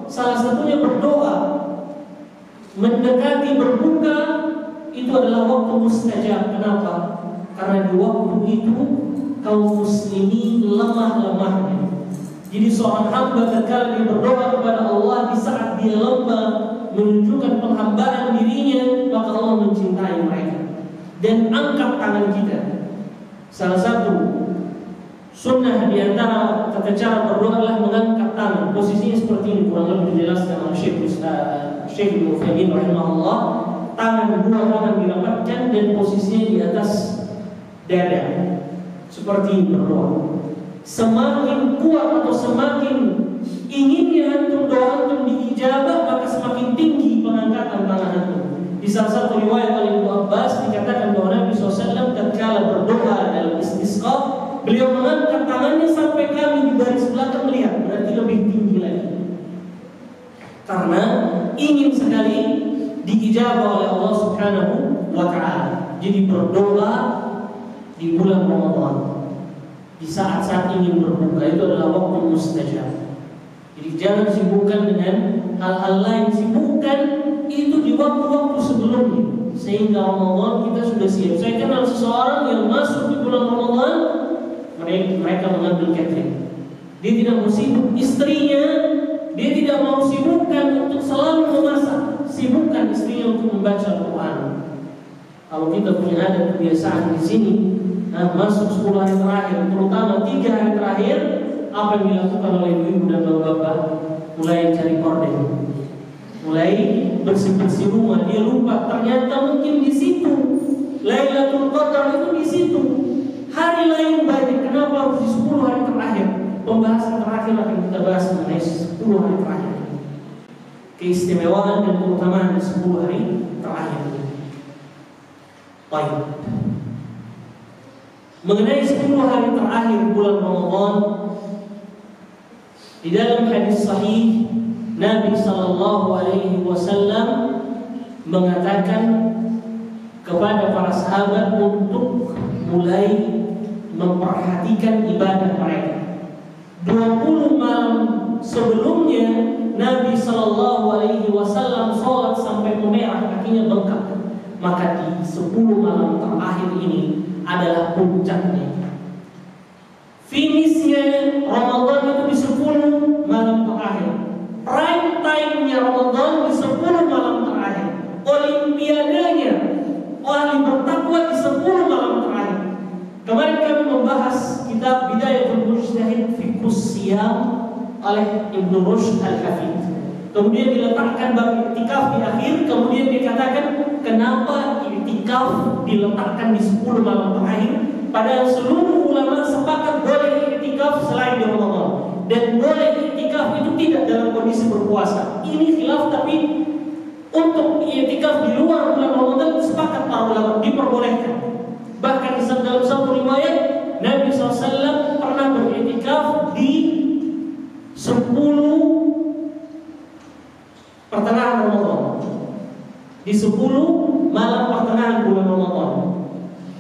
Salah satunya berdoa. Mendekati berbuka itu adalah waktu mustajab. Kenapa? Karena di waktu itu kaum muslimin lemah-lemahnya. Jadi seorang hamba tatkala dia berdoa kepada Allah di saat dia lemah, menunjukkan penghambaan dirinya, maka Allah mencintai mereka dan angkat tangan kita. Salah satu sunnah di antara tata cara berdoa adalah mengangkat tangan. Posisinya seperti ini, kurang lebih dijelaskan oleh Syekh Al-Utsaimin rahimahullah. Dua tangan dirapatkan dan posisinya di atas dada. Seperti ini berdoa. Semakin kuat atau semakin inginnya antum doa antum diijabah, maka semakin tinggi pengangkatan tangan antum. Di salah satu riwayat oleh Ibnu Abbas dikatakan bahwa Nabi SAW tatkala berdoa dalam istisqa, beliau mengangkat tangannya sampai kami di baris belakang melihat, berarti lebih tinggi lagi. Karena ingin sekali diijabah oleh Allah Subhanahu wa ta'ala. Jadi berdoa di bulan Ramadan, di saat-saat ingin berbuka, itu adalah waktu mustajab. Jadi jangan sibukkan dengan hal-hal lain, sibukkan itu di waktu-waktu sebelumnya, sehingga Ramadan kita sudah siap. Saya kenal seseorang yang masuk di bulan Ramadan, mereka mengambil catering. Dia tidak mau sibuk istrinya, dia tidak mau sibukkan untuk selalu memasak, sibukkan istrinya untuk membaca Al-Quran. Kalau kita punya ada kebiasaan di sini, masuk 10 hari terakhir, terutama 3 hari terakhir, apa yang dilakukan oleh ibu dan bapak? Mulai cari korden, mulai bersih-bersih rumah. Dia lupa ternyata mungkin di situ Lailatul Qadar itu di situ. Hari lain banyak. Kenapa harus di 10 hari terakhir? Pembahasan terakhir akan kita bahas mengenai 10 hari terakhir. Keistimewaan dan keutamaan di 10 hari terakhir. Baik. Mengenai 10 hari terakhir bulan Ramadan, di dalam hadis sahih Nabi SAW mengatakan kepada para sahabat untuk mulai memperhatikan ibadah mereka. 20 malam sebelumnya Nabi SAW sholat sampai memerah, kakinya bengkak. Maka di 10 malam terakhir ini adalah puncaknya. Finishnya Ramadan itu di 10 malam terakhir. Prime time-nya Ramadan di 10 malam terakhir. Olimpiadanya ahli bertakwa di 10 malam terakhir. Kemarin kami membahas syahid Fiqhus Siyam oleh Ibnu Rushd Al-Hafidh. Kemudian diletakkan bab i'tikaf di akhir. Kemudian dikatakan kenapa i'tikaf diletakkan di 10 malam terakhir, padahal seluruh ulama sepakat boleh i'tikaf selain di Ramadan, dan boleh i'tikaf itu tidak dalam kondisi berpuasa. Ini khilaf, tapi untuk i'tikaf di luar bulan Ramadan sepakat para ulama diperbolehkan. Bahkan dalam satu riwayat Nabi SAW pernah beriktikaf di 10 pertengahan Ramadan, di 10 malam pertengahan bulan Ramadan.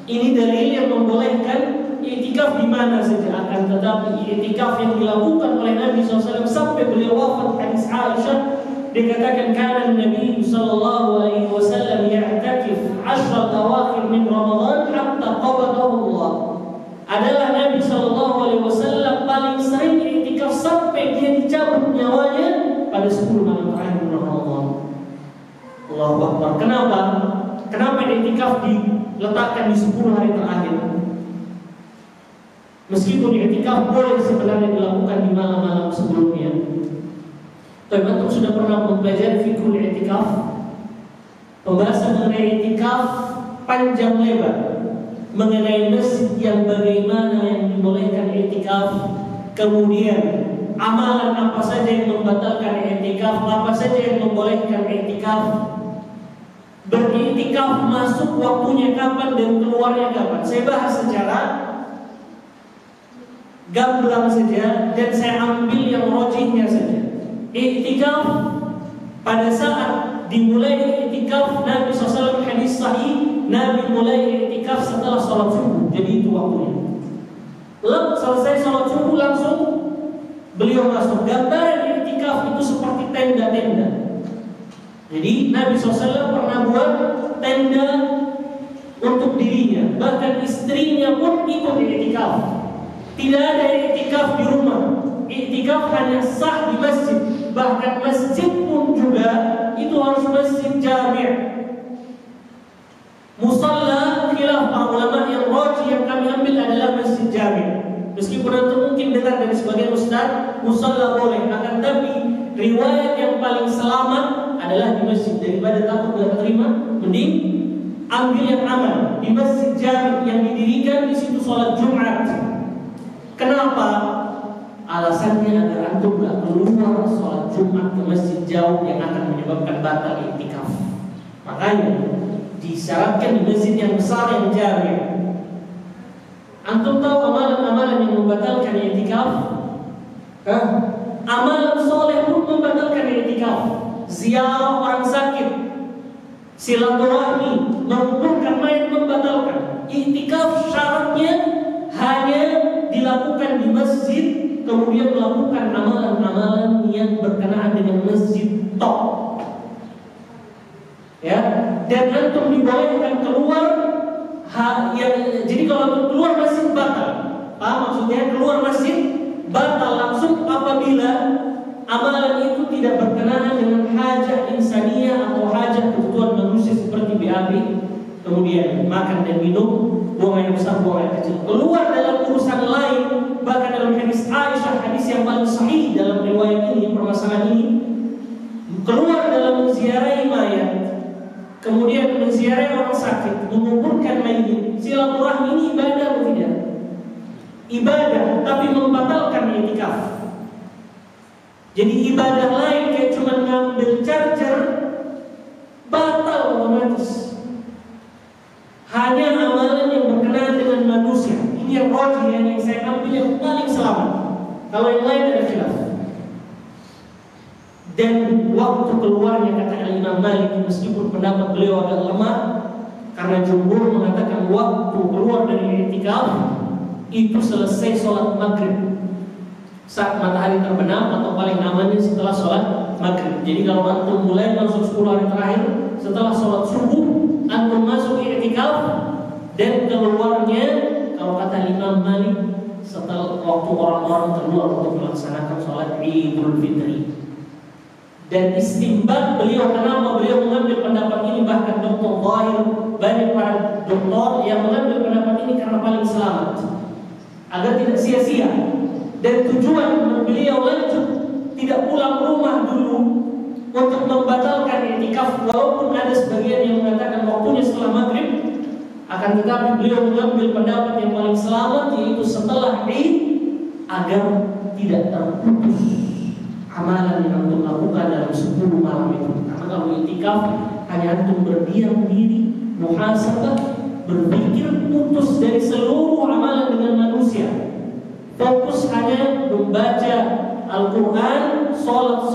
Ini dalil yang membolehkan i'tikaf di mana saja. Akan tetapi i'tikaf yang dilakukan oleh Nabi SAW sampai beliau wafat, hadis Aisyah dikatakan kana Nabi sallallahu alaihi wasallam ya'takif 10 awakhir min Ramadan hatta qabadahu Allah. Adalah Nabi sallallahu alaihi wasallam paling sering i'tikaf sampai dia dicabut nyawanya pada 10 malam terakhir bulan Ramadan. Allahu Akbar. Kenapa i'tikaf diletakkan di 10 hari terakhir? Meskipun i'tikaf boleh sebenarnya dilakukan di malam-malam sebelumnya. Tapi antum sudah pernah mempelajari fiqhul i'tikaf? Pembahasan mengenai i'tikaf panjang lebar, mengenai masjid yang bagaimana yang dibolehkan i'tikaf, kemudian amalan apa saja yang membatalkan i'tikaf, apa saja yang membolehkan i'tikaf, beriktikaf masuk waktunya kapan dan keluarnya kapan. Saya bahas secara gamblang saja dan saya ambil yang rojihnya saja. I'tikaf pada saat dimulai i'tikaf Nabi SAW, hadis sahih, Nabi mulai i'tikaf setelah sholat subuh. Jadi itu waktunya. Selesai sholat subuh langsung beliau masuk. Gambaran i'tikaf itu seperti tenda-tenda. Jadi Nabi SAW pernah buat tenda untuk dirinya, bahkan istrinya pun ikut i'tikaf. Tidak ada i'tikaf di rumah. I'tikaf hanya sah di masjid. Bahkan masjid pun juga itu harus masjid jami'. Musalla khilaf para ulama, yang rajih yang kami ambil adalah masjid jami'. Meskipun antum mungkin dengar dari sebagian ustaz musalla boleh, akan tapi riwayat yang paling selamat adalah di masjid. Daripada takut tidak terima, mending ambil yang aman di masjid jami' yang didirikan di situ sholat Jumat. Kenapa? Alasannya agar antum gak keluar sholat Jumat ke masjid jauh yang akan menyebabkan batal i'tikaf. Makanya disyaratkan di masjid yang besar yang jami'. Antum tahu amalan-amalan yang membatalkan i'tikaf? Amalan soleh pun membatalkan i'tikaf. Ziarah orang sakit, silaturahmi, menguburkan mayat membatalkan. I'tikaf syaratnya hanya dilakukan di masjid, kemudian melakukan amalan-amalan yang berkenaan dengan masjid tok. Ya, dan antum dibolehkan keluar. Jadi kalau antum keluar masjid batal. Paham maksudnya? Keluar masjid batal langsung apabila amalan itu tidak berkenaan dengan hajat insaniyah atau hajat kebutuhan manusia seperti BAB, kemudian makan dan minum, buang air besar, buang air kecil. Keluar dalam urusan lain, bahkan dalam hadis Aisyah, hadis yang paling sahih dalam riwayat ini, permasalahan ini, keluar dalam menziarahi mayat, kemudian menziarahi orang sakit, menguburkan mayit, silaturahmi ini ibadah atau tidak? Ibadah, tapi membatalkan i'tikaf. Jadi ibadah lain kayak cuma ngambil charger batal otomatis. Hanya amalan yang berkenaan dengan manusia. Ini yang rajih, yang saya ambil yang paling selamat. Kalau yang lain ada khilaf. Dan waktu keluarnya kata Imam Malik, meskipun pendapat beliau agak lemah, karena jumhur mengatakan waktu keluar dari i'tikaf itu selesai sholat maghrib, saat matahari terbenam, atau paling amannya setelah sholat maghrib. Jadi kalau antum mulai masuk 10 hari terakhir setelah sholat subuh, antum masuk i'tikaf, dan keluarnya kalau kata Imam Malik setelah waktu orang-orang keluar untuk melaksanakan sholat Idul Fitri. Dan istimbat beliau, kenapa beliau mengambil pendapat ini, bahkan Dr. Zahir, banyak para doktor yang mengambil pendapat ini karena paling selamat, agar tidak sia-sia. Dan tujuan beliau lanjut tidak pulang rumah dulu untuk membatalkan i'tikaf, walaupun ada sebagian yang mengatakan waktunya setelah maghrib. Akan tetapi beliau mengambil pendapat yang paling selamat, yaitu setelah Id, agar tidak terputus amalan yang antum lakukan dalam 10 malam itu. Karena kalau i'tikaf hanya antum berdiam diri, muhasabah, berpikir, putus dari seluruh amalan dengan manusia. Fokus hanya membaca Al-Quran, sholat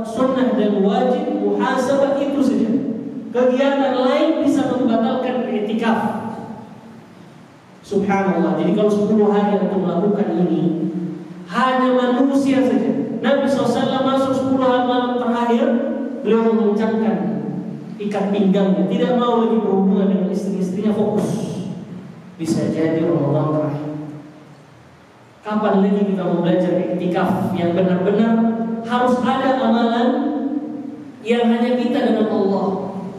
sunnah dan wajib, muhasabah, itu saja. Kegiatan lain bisa membatalkan i'tikaf. Subhanallah. Jadi kalau 10 hari antum melakukan ini, hanya manusia saja. Nabi SAW masuk 10 hari malam terakhir, beliau mengencangkan ikat pinggangnya, tidak mau lagi berhubungan dengan istri-istrinya, fokus. Bisa jadi Ramadan terakhir. Kapan lagi kita mau belajar i'tikaf yang benar-benar harus ada amalan yang hanya kita dengan Allah?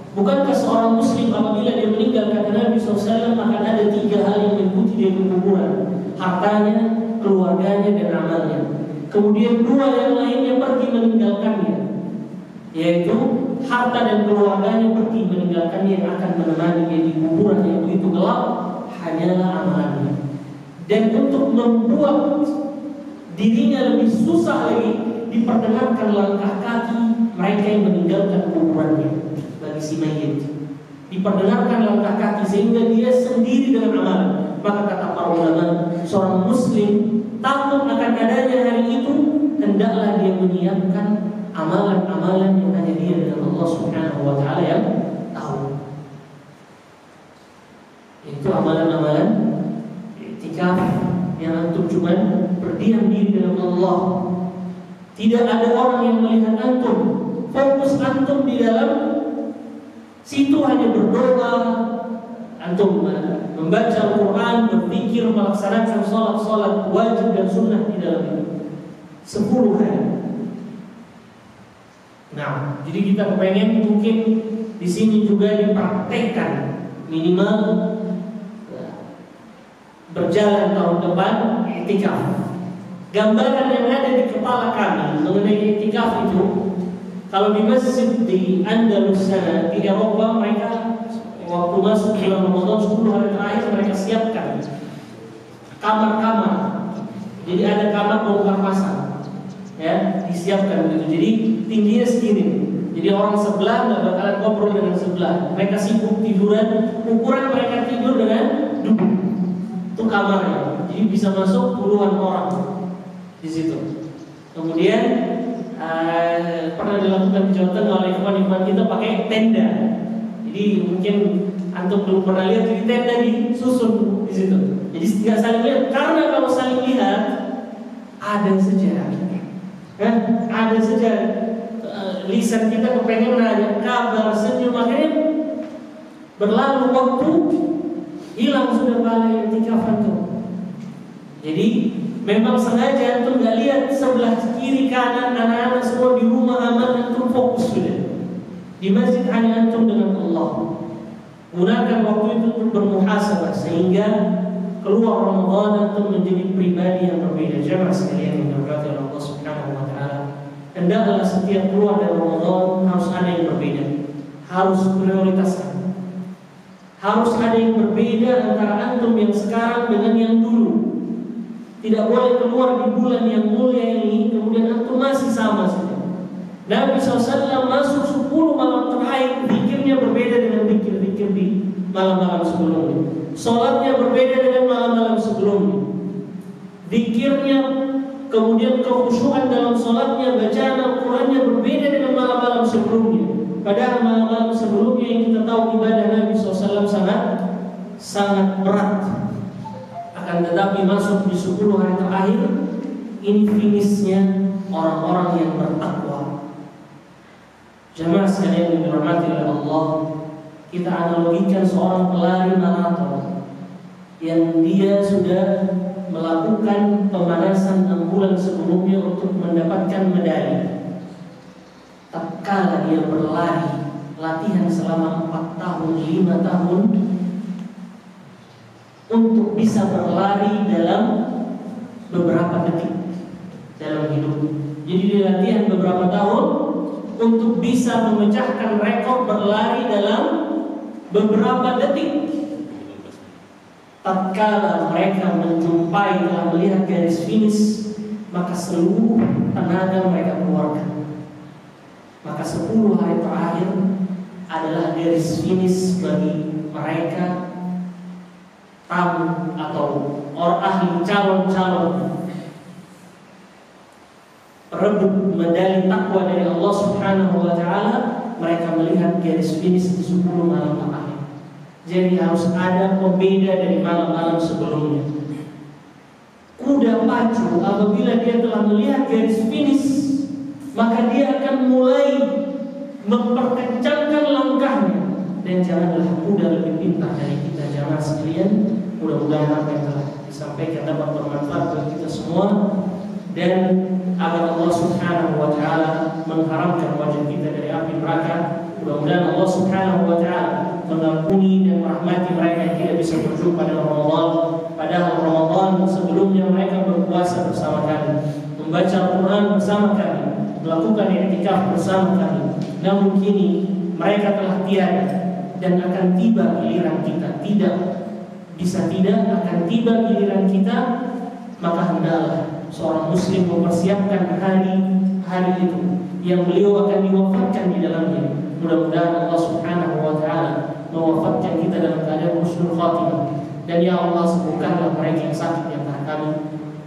Bukankah seorang muslim apabila dia meninggal, kata Nabi SAW, akan ada 3 hal yang mengikuti dia ke kuburan: hartanya, keluarganya, dan amalnya. Kemudian 2 yang lainnya pergi meninggalkannya, yaitu harta dan keluarganya pergi meninggalkannya. Yang akan menemani dia di kuburan yang begitu gelap hanyalah amalannya. Dan untuk membuat dirinya lebih susah lagi, diperdengarkan langkah kaki mereka yang meninggalkan kuburannya. Bagi si mayit diperdengarkan langkah kaki sehingga dia sendiri dengan amalan. Maka kata para ulama, seorang muslim takut akan adanya hari itu, hendaklah dia menyiapkan amalan-amalan yang hanya dia dengan Allah Subhanahu wa taala yang tahu. Itu amalan-amalan i'tikaf yang antum cuma berdiam diri dengan Allah. Tidak ada orang yang melihat antum. Fokus antum di dalam situ hanya berdoa, antum membaca Al-Quran, berpikir, melaksanakan sholat wajib dan sunnah di dalam itu 10 hari. Nah, jadi kita kepengen mungkin di sini juga dipraktekkan minimal berjalan tahun depan i'tikaf. Gambaran yang ada di kepala kami mengenai i'tikaf itu, kalau di masjid di Andalus sana, di Eropa, mereka waktu masuk bulan Ramadan 10 hari terakhir mereka siapkan kamar-kamar. Jadi ada kamar bongkar pasang, ya, disiapkan begitu. Jadi tingginya segini. Jadi orang sebelah nggak bakalan ngobrol dengan sebelah. Mereka sibuk tiduran. Ukuran mereka tidur dengan duduk. Itu kamarnya. Jadi bisa masuk puluhan orang di situ. Kemudian pernah dilakukan di Jawa Tengah oleh ikhwan-ikhwan kita pakai tenda. Jadi mungkin antum belum pernah lihat, jadi tenda disusun di situ. Jadi tidak saling lihat, karena kalau saling lihat ada saja, ada saja lisan kita kepengen nanya kabar, senyum, akhirnya berlalu waktu, hilang sudah pahala i'tikaf antum. Jadi memang sengaja antum nggak lihat sebelah kiri kanan, anak-anak semua di rumah aman, antum fokus sudah di masjid hanya antum dengan Allah. Gunakan waktu itu untuk bermuhasabah sehingga keluar Ramadan antum menjadi pribadi yang berbeda. Jemaah sekalian yang dirahmati Allah Subhanahu wa taala, hendaklah setiap keluar dari Ramadan harus ada yang berbeda, harus prioritaskan. Harus ada yang berbeda antara antum yang sekarang dengan yang dulu. Tidak boleh keluar di bulan yang mulia ini kemudian antum masih sama saja. Nabi SAW masuk 10 malam terakhir, zikirnya berbeda dengan zikir-zikir di malam-malam sebelumnya. Sholatnya berbeda dengan malam-malam sebelumnya. Zikirnya, kemudian kekhusyuan dalam sholatnya, bacaan Al-Qurannya berbeda dengan malam-malam sebelumnya. Padahal malam-malam sebelumnya yang kita tahu ibadah Nabi SAW sangat berat. Akan tetapi masuk di 10 hari terakhir, ini finishnya orang-orang yang bertakwa. Jamaah sekalian yang dirahmati oleh Allah, kita analogikan seorang pelari maraton yang dia sudah melakukan pemanasan 6 bulan sebelumnya untuk mendapatkan medali. Tatkala dia berlari, latihan selama 4 tahun, 5 tahun untuk bisa berlari dalam beberapa detik. dalam hidup. Jadi dia latihan beberapa tahun untuk bisa memecahkan rekor berlari dalam beberapa detik. Tatkala mereka menjumpai telah melihat garis finish, maka seluruh tenaga mereka keluarkan. Maka 10 hari terakhir adalah garis finish bagi mereka tamu atau orang ahli calon-calon perebut medali takwa dari Allah Subhanahu wa taala. Mereka melihat garis finish di 10 malam terakhir. Jadi harus ada pembeda dari malam-malam sebelumnya. Kuda pacu apabila dia telah melihat garis finish, maka dia akan mulai memperkencangkan langkahnya. Dan janganlah kuda lebih pintar dari kita jamaah sekalian. Mudah-mudahan apa yang telah disampaikan dapat bermanfaat bagi kita semua, dan agar Allah Subhanahu wa taala mengharamkan wajah kita dari api neraka. Mudah-mudahan Allah Subhanahu wa taala mengampuni dan merahmati mereka yang tidak bisa berjumpa dengan Ramadan. Padahal Ramadan sebelumnya mereka berpuasa bersama kami, membaca Al-Quran bersama kami, melakukan i'tikaf bersama kami. Namun kini mereka telah tiada dan akan tiba giliran kita. Tidak bisa tidak, akan tiba giliran kita. Maka hendaklah seorang muslim mempersiapkan hari itu yang beliau akan diwafatkan di dalamnya. Mudah-mudahan Allah Subhanahu wa taala mewafatkan kita dalam keadaan husnul khatimah. Dan ya Allah, sembuhkanlah mereka yang sakit di antara kami.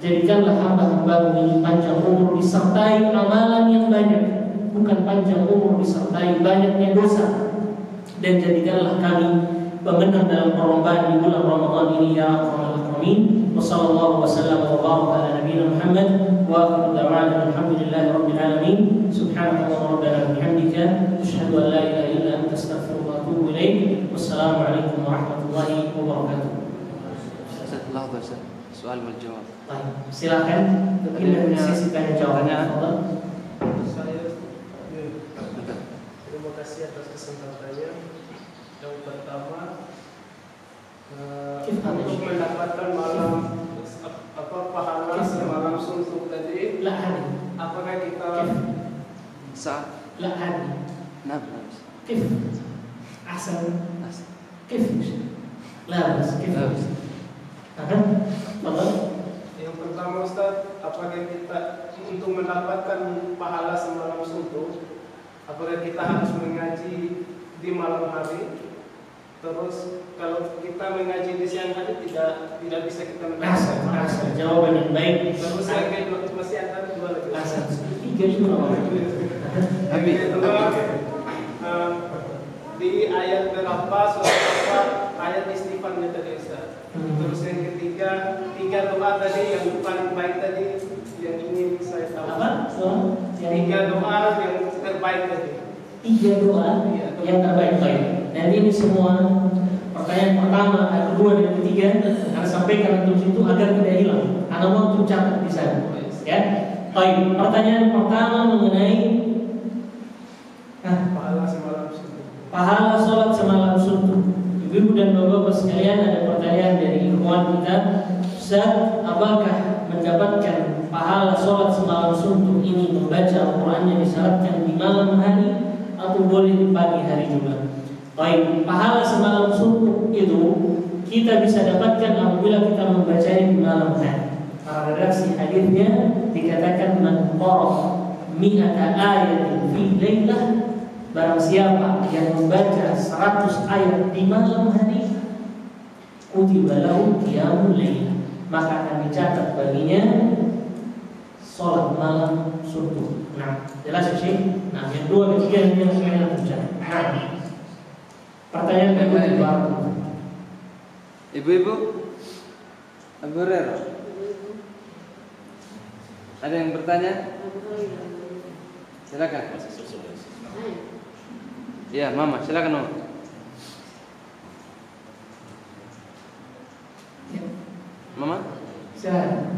Jadikanlah hamba-hamba-Mu ini panjang umur disertai amalan yang banyak, bukan panjang umur disertai banyaknya dosa. Dan jadikanlah kami pemenang dalam perlombaan di bulan Ramadan ini ya Arhamar Rahimin. Wassallallahu wasallam wa baraka ala nabiyina Muhammad wa akhiru da'wana alhamdulillahi rabbil alamin. Subhanakallahumma rabbana bihamdika asyhadu an la ilaha illa anta astaghfiruka wa atubu ilaik. Wassalamualaikum warahmatullahi wabarakatuh. Lahzah, soal menjawab. Baik, silakan mungkin sesi tanya jawabannya. Saya terima kasih atas kesempatannya. Yang pertama, untuk mendapatkan pahala semalam suntuk tadi, apakah kita saat كيف أحسن كيف لا بس كيف Yang pertama Ustaz, apakah kita untuk mendapatkan pahala semalam suntuk, apakah kita harus mengaji di malam hari? Terus kalau kita mengaji di siang hari tidak bisa kita mengaji. Jawaban yang baik. Terus yang kedua masih ada 2 lagi. Tiga juga. Di ayat berapa surat apa ayat istighfarnya tadi Ustaz. Terus yang ketiga 3 doa tadi yang paling baik tadi yang ingin saya tahu. Apa? 3 doa yang terbaik tadi. 3 doa yang terbaik. Dan ini semua pertanyaan pertama, kedua dan ketiga Anda sampaikan untuk situ agar tidak hilang. Anda mau untuk catat di sana. Ya. Baik, pertanyaan pertama mengenai pahala semalam suntuk. Pahala sholat semalam suntuk. Ibu dan bapak sekalian, ada pertanyaan dari ikhwan kita. Ustaz, apakah mendapatkan pahala sholat semalam suntuk ini membaca Al-Quran yang disyaratkan di malam hari atau boleh di pagi hari juga? Baik, pahala semalam suntuk itu kita bisa dapatkan apabila kita membacanya di malam hari. Para redaksi hadisnya dikatakan man qara mi'ata ayatin fi lailah, barang siapa yang membaca 100 ayat di malam hari, kutiba lahu qiyamul lail, maka akan dicatat baginya sholat malam suntuk. Nah, jelas ya Syekh? Nah, yang 2 ketiga yang saya tercatat. Nah, pertanyaan kedua, Ibu-ibu, Abu Hurairah, ada yang bertanya? Silakan. Ya, Mama, silakan Mama. Mama? silakan.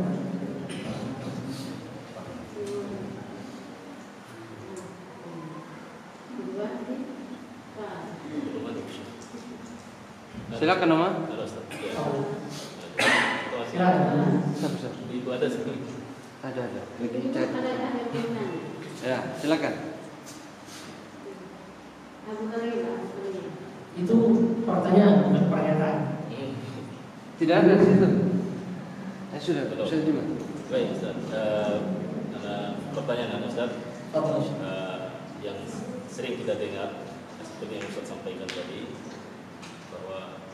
Silakan Mama. Silakan. Siapa? Ibu ada sekali. Ada. Lagi chat. Ya, silakan. Itu pertanyaan bukan pernyataan. Tidak ada di situ. Sudah juga. Baik, Ustaz. Pertanyaan Ustaz, yang sering kita dengar seperti yang Ustaz sampaikan tadi, bahwa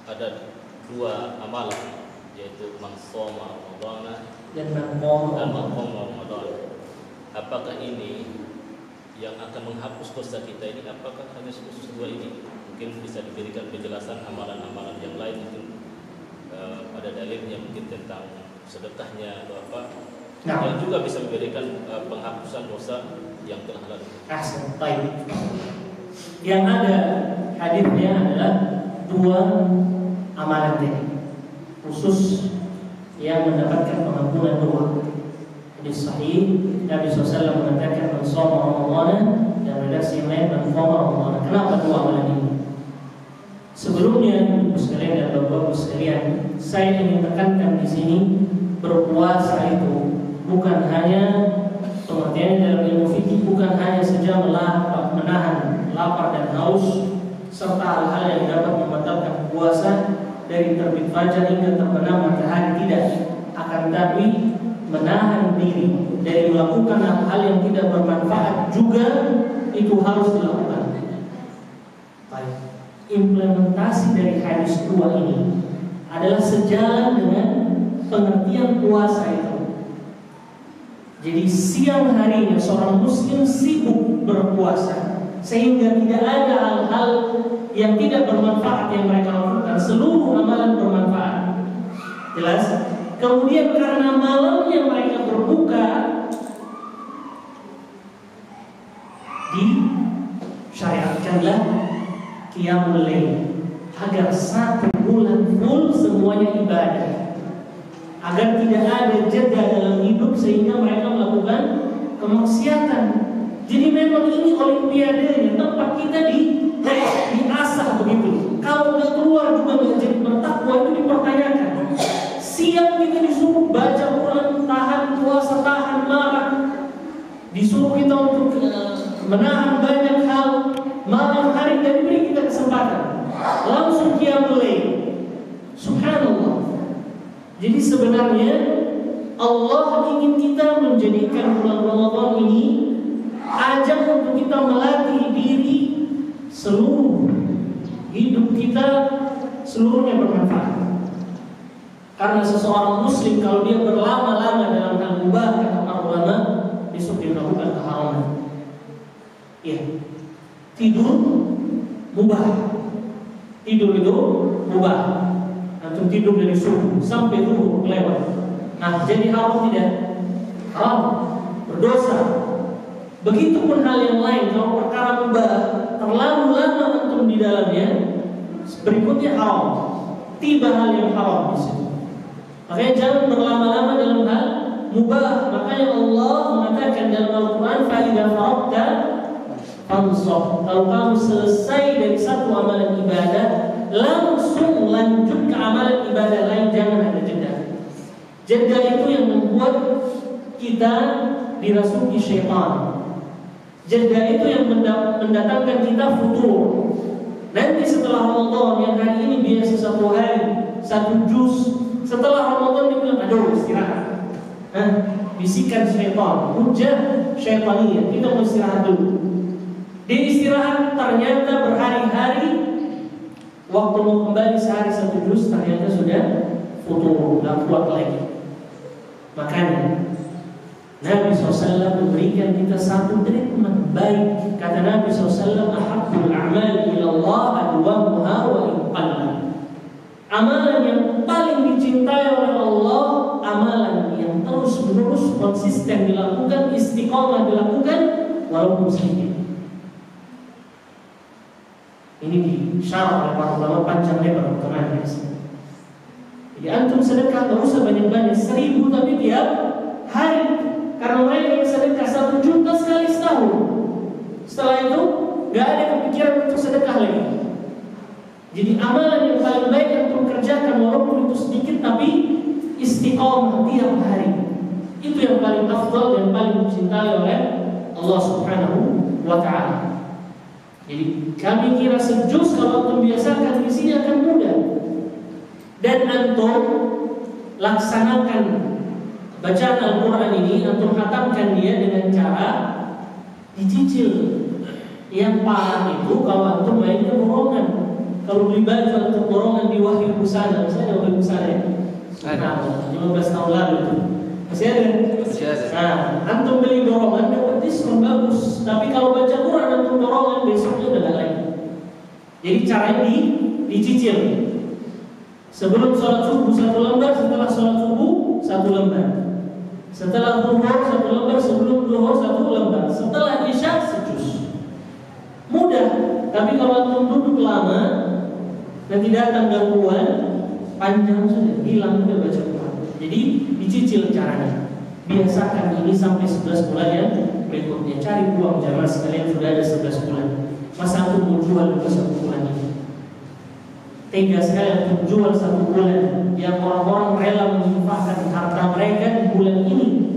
ada dua amalan, yaitu mansoma Ramadan Dan maqam Ramadan. Apakah ini yang akan menghapus dosa kita ini? Apakah hanya khusus dua ini? Mungkin bisa diberikan penjelasan amalan-amalan yang lain, mungkin ada dalilnya mungkin tentang sedekahnya atau apa, yang juga bisa memberikan penghapusan dosa yang telah lalu. Baik. Yang ada hadisnya adalah dua amalan ini khusus yang mendapatkan pengampunan doa. Hadis sahih Nabi SAW mengatakan man shoma Ramadan, dan redaksi yang lain man qama Ramadan. Kenapa dua amalan ini? Sebelumnya, Ibu sekalian dan Bapak-Bapak sekalian, saya ingin tekankan di sini, berpuasa itu bukan hanya pengertian dalam ilmu fikih, bukan hanya saja menahan lapar dan haus serta hal-hal yang dapat membatalkan puasa dari terbit fajar hingga terbenam matahari, tidak. Akan tapi menahan diri dari melakukan hal-hal yang tidak bermanfaat juga itu harus dilakukan. Baik. Implementasi dari hadis 2 ini adalah sejalan dengan pengertian puasa itu. Jadi siang harinya seorang muslim sibuk berpuasa, sehingga tidak ada hal-hal yang tidak bermanfaat yang mereka lakukan. Seluruh amalan bermanfaat. Jelas? Kemudian karena malamnya mereka berbuka, disyariatkanlah qiyamul lail, agar 1 bulan full semuanya ibadah, agar tidak ada jeda dalam hidup sehingga mereka melakukan kemaksiatan. Jadi memang ini olimpiadenya, tempat kita diasah begitu. Kalau nggak keluar juga nggak jadi bertakwa, itu dipertanyakan. Siang kita disuruh baca Quran, tahan puasa, tahan marah, disuruh kita untuk menahan banyak hal. Malam hari dan diberi kita kesempatan, langsung qiyamul lail. Subhanallah. Jadi sebenarnya Allah ingin kita menjadikan bulan Ramadan ini ajang untuk kita melatih diri, seluruh hidup kita seluruhnya bermanfaat. Karena seseorang muslim kalau dia berlama-lama dalam hal mubah, kata para ulama, besok dia melakukan keharaman. Iya. Tidur mubah. Tidur itu mubah. Antum tidur dari subuh sampai zuhur lewat. Nah, jadi haram tidak? Haram, berdosa. Begitupun hal yang lain, kalau perkara mubah terlalu lama antum di dalamnya, berikutnya haram. Tiba hal yang haram di situ. Makanya jangan berlama-lama dalam hal mubah. Makanya Allah mengatakan dalam Al-Quran, فَإِذَا فَرَغْتَ فَانْصَبْ. Kalau kamu selesai dari satu amalan ibadah, langsung lanjut ke amalan ibadah lain, jangan ada jeda. Jeda itu yang membuat kita dirasuki syaitan. Jeda itu yang mendatangkan kita futur. Nanti setelah Ramadan, yang hari ini biasa 1 hari 1 juz, setelah Ramadan dia bilang, aduh istirahat. Bisikan syaitan, hujah syaitaniyah, kita mau istirahat dulu. Dia istirahat, ternyata berhari-hari, waktu mau kembali sehari 1 juz, ternyata sudah futur, tidak kuat lagi. Makanya Nabi SAW memberikan kita satu treatment baik. Kata Nabi SAW, ahabbul a'mal ilallah adwamuha wa inqalla. Amalan yang paling dicintai oleh Allah, amalan yang terus-menerus konsisten dilakukan, istiqomah dilakukan, walaupun sedikit. Ini disyarah oleh para ulama panjang lebar teman-teman. Jadi antum sedekah tak usah banyak-banyak, 1000 tapi tiap hari. Karena mereka yang sedekah 1 juta sekali setahun. Setelah itu gak ada kepikiran untuk sedekah lagi. Jadi amalan yang paling baik yang untuk kerjakan, walaupun itu sedikit tapi istiqomah tiap hari. Itu yang paling afdal dan paling dicintai oleh Allah Subhanahu wa Ta'ala. Jadi kami kira sejus kalau antum biasakan di sini akan mudah. Dan antum laksanakan bacaan Al-Quran ini, antum khatamkan dia dengan cara dicicil. Yang parah itu kalau antum mainnya borongan. Kalau beli baju antum borongan di Wahyu Busana, misalnya Wahyu Busana ya. Nah, 15 tahun lalu itu masih ada. Nah, antum beli borongan dapat diskon bagus. Tapi kalau baca Quran antum borongan besoknya udah gak lagi. Jadi caranya dicicil. Sebelum sholat subuh 1 lembar, setelah sholat subuh 1 lembar, setelah zuhur 1 lembar, sebelum zuhur 1 lembar, setelah isya sejus. Mudah. Tapi kalau antum duduk lama dan tidak datang gangguan, panjang sudah, hilang sudah baca Quran. Jadi dicicil caranya. Biasakan ini sampai 11 bulan yang berikutnya. Cari uang jamaah sekalian, sudah ada 11 bulan. Masa antum mau jual dulu 1 bulan ini? Tega sekali untuk jual 1 bulan yang orang-orang rela menginfakkan harta mereka di bulan ini.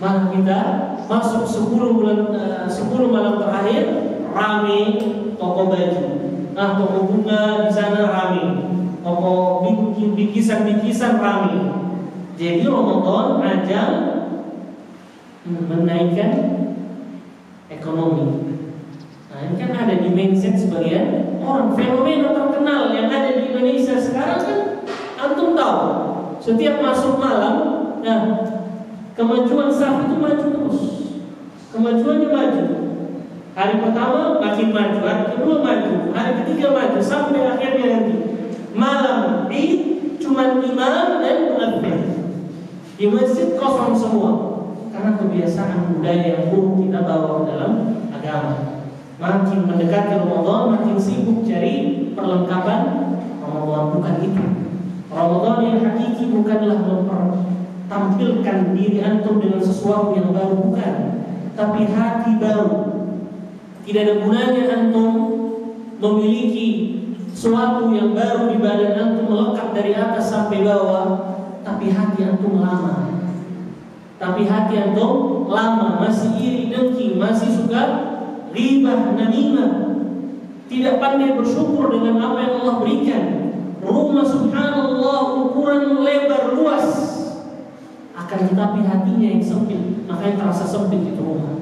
Malah kita masuk 10 malam terakhir rame toko baju. Nah, toko bunga di sana rame. Toko bikisan rame. Jadi Ramadan ajang menaikkan ekonomi. Nah, ini kan ada di mindset sebagian orang. Fenomena terkenal yang ada di Indonesia sekarang kan antum tahu. Setiap masuk malam, nah kemajuan saf itu maju terus. Kemajuannya maju. Hari pertama makin maju, hari kedua maju, hari ketiga maju, sampai akhirnya nanti malam Id cuma imam dan muadzin. Di masjid kosong semua karena kebiasaan budaya yang buruk kita bawa dalam agama. Makin mendekati Ramadan, makin sibuk cari perlengkapan Ramadan. Bukan itu. Ramadan yang hakiki bukanlah mempertampilkan diri antum dengan sesuatu yang baru, bukan. Tapi hati baru. Tidak ada gunanya antum memiliki sesuatu yang baru di badan antum, melekat dari atas sampai bawah, tapi hati antum lama. Masih iri dengki, masih suka ribah, namimah, tidak pandai bersyukur dengan apa yang Allah berikan. Rumah subhanallah ukuran lebar luas, akan tetapi hatinya yang sempit, makanya terasa sempit itu rumah.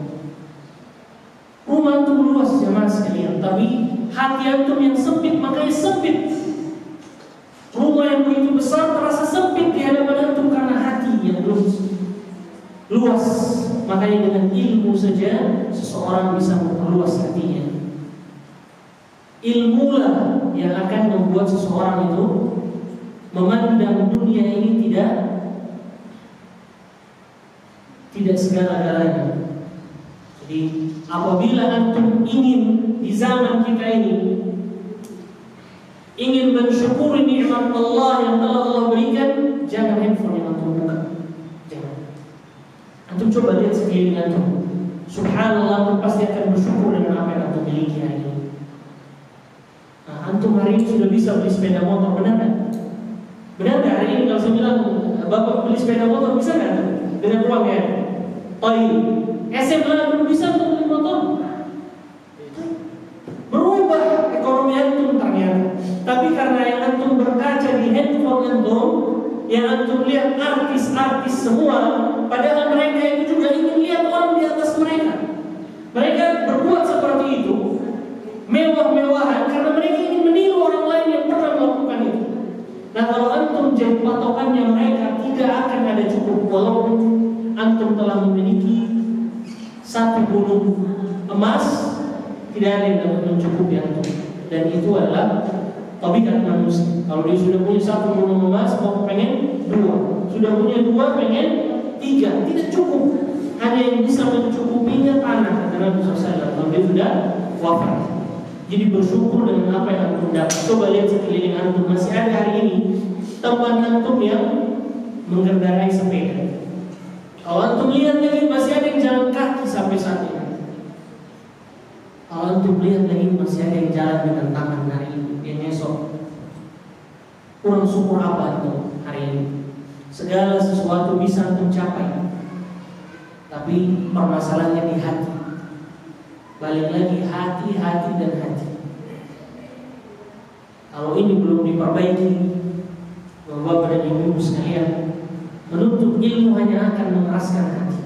Rumah antum luas jemaah sekalian, tapi hati antum yang sempit, makanya sempit. Rumah yang begitu besar terasa sempit di hadapan antum karena hati yang belum luas. Makanya dengan ilmu saja seseorang bisa memperluas hatinya. Ilmulah yang akan membuat seseorang itu memandang dunia ini tidak segala-galanya. Jadi apabila antum ingin di zaman kita ini ingin mensyukuri nikmat Allah yang telah Allah berikan, jangan handphone yang antum buka. Jangan. Antum coba lihat sekeliling antum. Subhanallah, antum pasti akan bersyukur dengan apa yang antum miliki hari ini. Nah, antum hari ini sudah bisa beli sepeda motor, benar kan? Benar nggak hari ini kalau saya bilang bapak beli sepeda motor bisa nggak dengan uangnya? SMA belum bisa untuk beli motor. Berubah ekonomi antum ternyata. Tapi karena yang antum berkaca di handphone antum, yang antum lihat artis-artis semua, padahal mereka itu juga ingin lihat orang di atas mereka. Mereka berbuat seperti itu, mewah-mewahan, karena mereka ingin meniru orang lain yang pernah melakukan itu. Nah, kalau antum jadi patokannya mereka, tidak akan ada cukup. Walaupun antum telah memiliki 1 gunung emas, tidak ada yang dapat mencukupi antum. Dan itu adalah tabiat manusia. Kalau dia sudah punya 1 gunung emas, mau pengen 2. Sudah punya 2, pengen 3. Tidak cukup. Hanya yang bisa mencukupinya tanah, karena Nabi SAW kalau dia sudah wafat. Jadi bersyukur dengan apa yang antum dapat. Coba lihat sekeliling antum, masih ada hari ini teman antum yang mengendarai sepeda. Kalau antum lihat lagi masih ada yang jalan kaki sampai saat ini. Kalau antum lihat lagi masih ada yang jalan dengan tangan hari ini, yang esok. Kurang syukur apa antum hari ini? Segala sesuatu bisa antum capai. Tapi permasalahannya di hati. Balik lagi hati dan hati. Kalau ini belum diperbaiki, Bapak dan Ibu sekalian, menuntut ilmu hanya akan mengeraskan hati.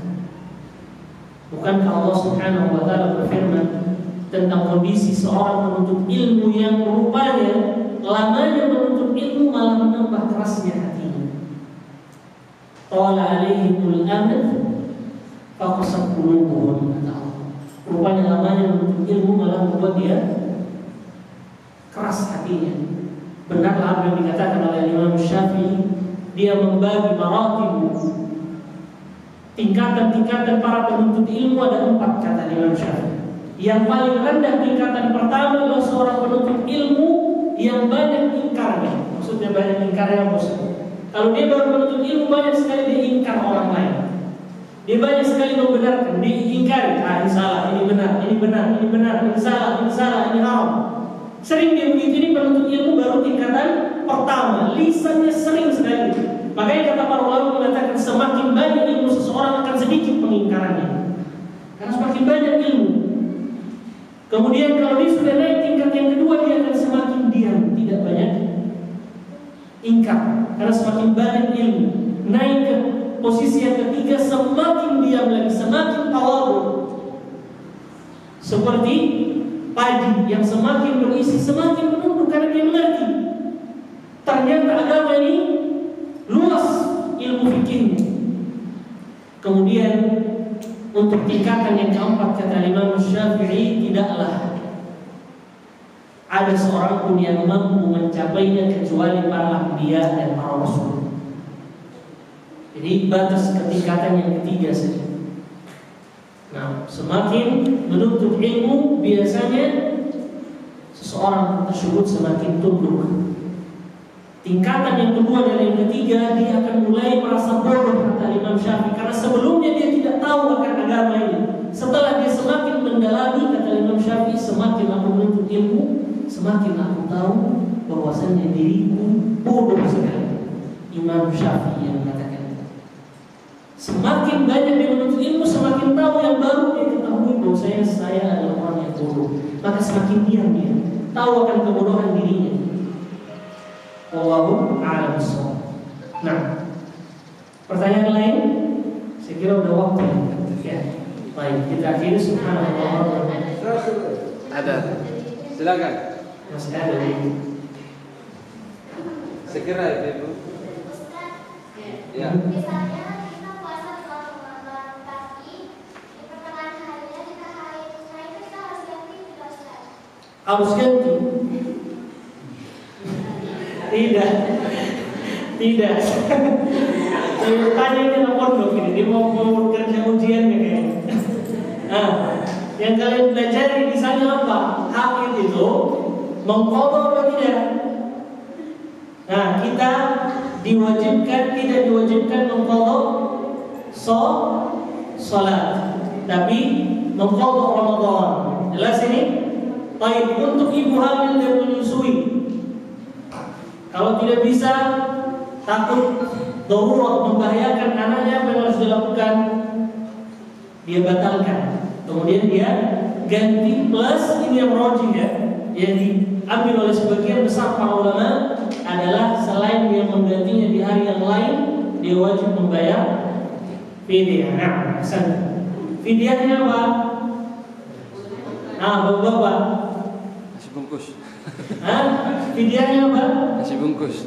Bukankah Allah Subhanahu wa Ta'ala berfirman tentang kondisi seorang penuntut ilmu yang rupanya lamanya menuntut ilmu malah menambah kerasnya hatinya. Qala alaihimul amad faqasat qulubuhum. Rupanya lamanya menuntut ilmu malah membuat dia keras hatinya. Benarlah apa yang dikatakan oleh Imam Syafi'i, dia membagi maratib, tingkatan-tingkatan para penuntut ilmu ada 4, kata Imam Syafi'i. Yang paling rendah tingkatan pertama adalah seorang penuntut ilmu yang banyak ingkarnya. Maksudnya banyak ingkarnya maksudnya, kalau dia baru menuntut ilmu banyak sekali dia ingkar orang lain. Dia banyak sekali membenarkan, diingkari, ini salah, ini benar, ini benar, ini benar, ini salah, ini haram. Sering dia begitu. Ini penuntut ilmu baru tingkatan pertama, lisannya sering sekali. Makanya kata para ulama mengatakan semakin banyak ilmu seseorang akan sedikit pengingkarannya, karena semakin banyak ilmu. Kemudian kalau dia sudah naik tingkat yang kedua, dia akan semakin diam, tidak banyak ingkar, karena semakin banyak ilmu. Naik ke posisi yang ketiga, semakin diam lagi, semakin tawadhu. Seperti padi yang semakin berisi semakin menunduk karena dia mengerti ternyata agama ini luas ilmu fikihnya. Kemudian untuk tingkatan yang keempat, kata Imam Syafi'i, tidaklah ada seorang pun yang mampu mencapainya kecuali para anbiya dan para rasul. Jadi batas ketingkatan yang ketiga saja. Nah, semakin menuntut ilmu biasanya seseorang tersebut semakin tunduk. Tingkatan yang kedua dan yang ketiga, dia akan mulai merasa bodoh, kata Imam Syafi'i, karena sebelumnya dia tidak tahu akan agama ini. Setelah dia semakin mendalami, kata Imam Syafi'i, semakin aku menuntut ilmu, semakin aku tahu bahwasannya diriku bodoh sekali. Imam Syafi'i yang mengatakan, semakin banyak dia menuntut ilmu, semakin tahu yang baru dia ketahui bahwasanya saya adalah orang yang bodoh. Maka semakin diam dia, tahu akan kebodohan dirinya. Wallahu a'lam bishawab. Nah, pertanyaan lain? Saya kira udah waktu ya. Baik, kita akhiri. Subhanallah. Ada. Silakan. Masih ada nih. Segera Ibu. Ya. Misalnya kita puasa di Ramadan, tapi di pertengahan harinya kita haid. Nah itu kita harus ganti tidak, Ustaz? Harus ganti? Tidak. Tanya ini pondok ini, dia mau kerja ujiannya kayaknya. Nah, yang kalian pelajari misalnya apa? Haid itu mengqadha atau tidak? Nah, kita tidak diwajibkan mengqadha salat, tapi mengqadha Ramadan. Jelas ini? Baik, untuk ibu hamil dan menyusui, kalau tidak bisa, takut darurat membahayakan anaknya, apa yang harus dilakukan? Dia batalkan, kemudian dia ganti, plus ini yang rajih ya, yang diambil oleh sebagian besar para ulama adalah selain dia menggantinya di hari yang lain, dia wajib membayar fidyah. Nah, fidyahnya apa? Nah, bapak-bapak, Nasi bungkus. fidyahnya apa? Nasi bungkus.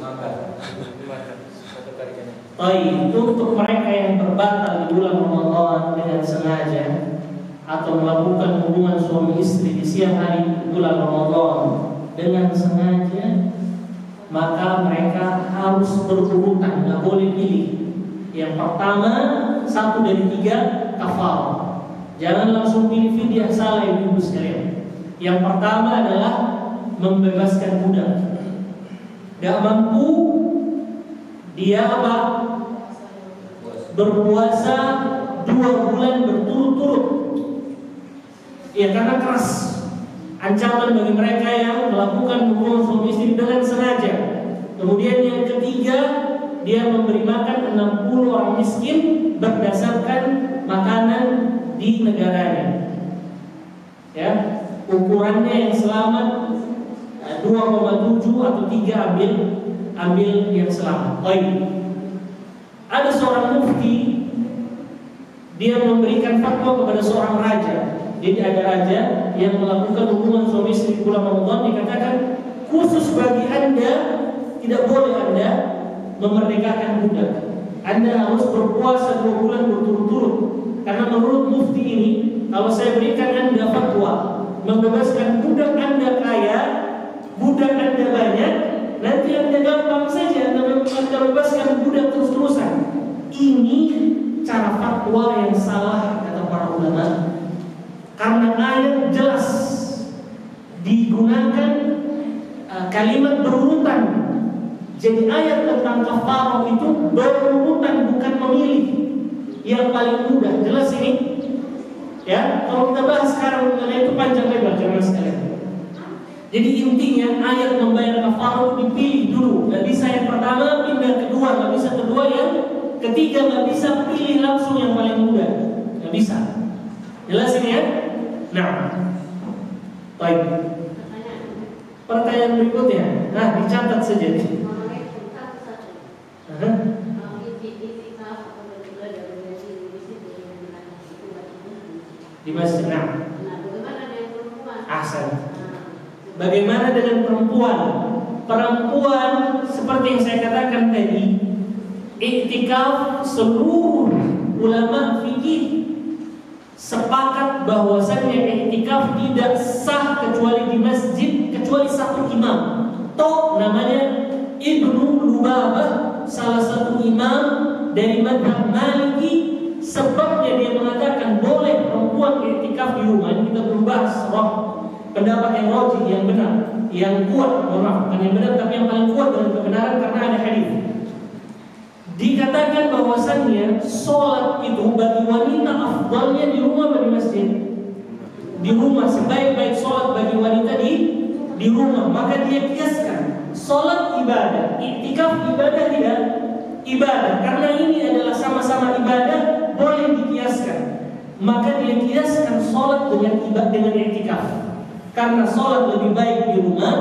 Untuk mereka yang berbatal di bulan Ramadan dengan sengaja atau melakukan hubungan suami istri di siang hari di bulan Ramadan dengan sengaja, maka mereka harus berurutan, tidak boleh pilih. Yang pertama, 1 dari 3 kafarah. Jangan langsung pilih fidyah, salah ibu sekalian. Yang pertama adalah membebaskan budak. Tidak mampu, dia apa? Berpuasa 2 bulan berturut-turut. Ya, karena keras ancaman bagi mereka yang melakukan hubungan suami istri dengan sengaja. Kemudian yang ketiga, dia memberi makan 60 orang miskin berdasarkan makanan di negaranya. Ya, ukurannya yang selamat 2,7 atau 3 ambil yang selamat. Baik. Ada seorang mufti, dia memberikan fatwa kepada seorang raja. Jadi ada raja yang melakukan hubungan suami istri di bulan Ramadan, dikatakan khusus bagi Anda tidak boleh Anda memerdekakan budak. Anda harus berpuasa 2 bulan berturut-turut. Karena menurut mufti ini, kalau saya berikan Anda fatwa membebaskan budak Anda kaya, budak Anda banyak, nanti Anda gampang saja Anda bebaskan budak terus-terusan. Ini cara fatwa yang salah kata para ulama. Karena ayat jelas digunakan kalimat berurutan. Jadi ayat tentang kafarah itu berurutan, bukan memilih yang paling mudah. Jelas ini? Ya, kalau kita bahas sekarang mengenai itu panjang lebar jemaah sekalian. Jadi intinya ayat membayar kafarah dipilih dulu. Gak bisa yang pertama pindah kedua, gak bisa kedua yang ketiga, gak bisa pilih langsung yang paling mudah. Gak bisa. Jelas ini ya? Nah, baik. Pertanyaan berikutnya. Nah, dicatat saja. Di masjid. Nah, bagaimana dengan perempuan? Ahsan. Bagaimana dengan perempuan? Perempuan seperti yang saya katakan tadi, iktikaf seluruh ulama fikih sepakat bahwasannya iktikaf tidak sah kecuali di masjid, kecuali satu imam. Toh namanya Ibnu Lubabah, salah satu imam dari mazhab Maliki. Sebabnya dia mengatakan boleh perempuan iktikaf di rumah. Ini kita belum bahas pendapat yang rajih, yang benar, yang kuat, bukan yang benar tapi yang paling kuat dengan kebenaran karena ada hadis. Dikatakan bahwasannya sholat itu bagi wanita afdalnya di rumah atau di masjid? Di rumah. Sebaik-baik sholat bagi wanita di rumah. Maka dia kiaskan sholat ibadah, iktikaf ibadah tidak? Ibadah. Karena ini adalah sama-sama ibadah, boleh dikiaskan. Maka dia kiaskan sholat dengan iktikaf. Karena sholat lebih baik di rumah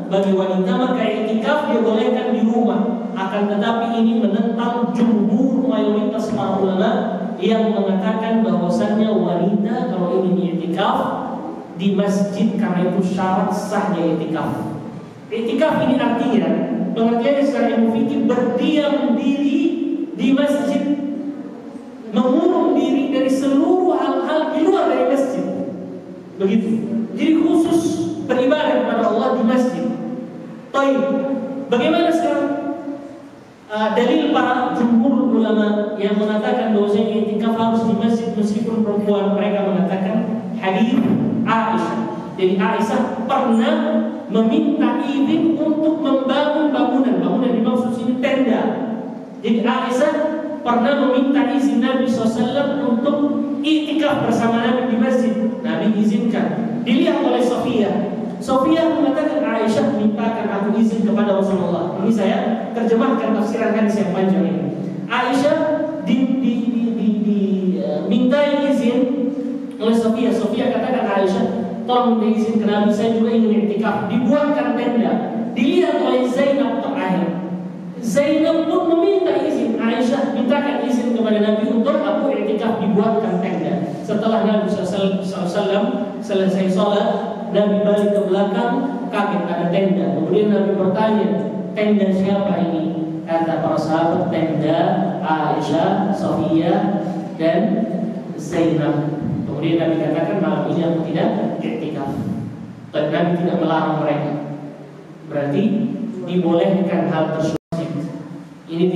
bagi wanita, maka iktikaf dia bolehkan di rumah. Akan tetapi ini menentang jumhur mayoritas para ulama yang mengatakan bahwasannya wanita kalau ingin iktikaf di masjid karena itu syarat sahnya iktikaf. Iktikaf ini artinya pengertiannya secara ilmu fikih berdiam diri di masjid, mengurung diri dari seluruh hal-hal di luar dari masjid. Begitu. Jadi khusus beribadah kepada Allah di masjid. Baik. Bagaimana sekarang dalil para jumhur ulama yang mengatakan bahwasanya iktikaf harus di masjid meskipun perempuan? Mereka mengatakan hadis Aisyah. Jadi Aisyah pernah meminta izin untuk membangun bangunan. Bangunan dimaksud sini tenda. Jadi Aisyah pernah meminta izin Nabi SAW untuk iktikaf bersama Nabi di masjid. Nabi izinkan. Dilihat oleh Sofia. Sofia mengatakan Aisyah mintakan aku izin kepada Rasulullah. Ini saya terjemahkan tafsiran hadis yang panjang ini. Aisyah dimintai izin oleh Sofia. Sofia katakan Aisyah, tolong minta izin ke Nabi, saya juga ingin iktikaf. Dibuatkan tenda. Dilihat oleh Zainab terakhir. Zainab pun meminta izin. Aisyah mintakan izin kepada Nabi untuk aku iktikaf, dibuatkan tenda. Setelah Nabi SAW selesai sholat, Nabi balik ke belakang, kaget ada tenda. Kemudian Nabi bertanya, tenda siapa ini? Kata para sahabat, tenda Aisyah, Sofia, dan Zainab. Kemudian Nabi katakan, malam ini aku tidak iktikaf. Dan Nabi tidak melarang mereka. Berarti dibolehkan hal tersebut. Ini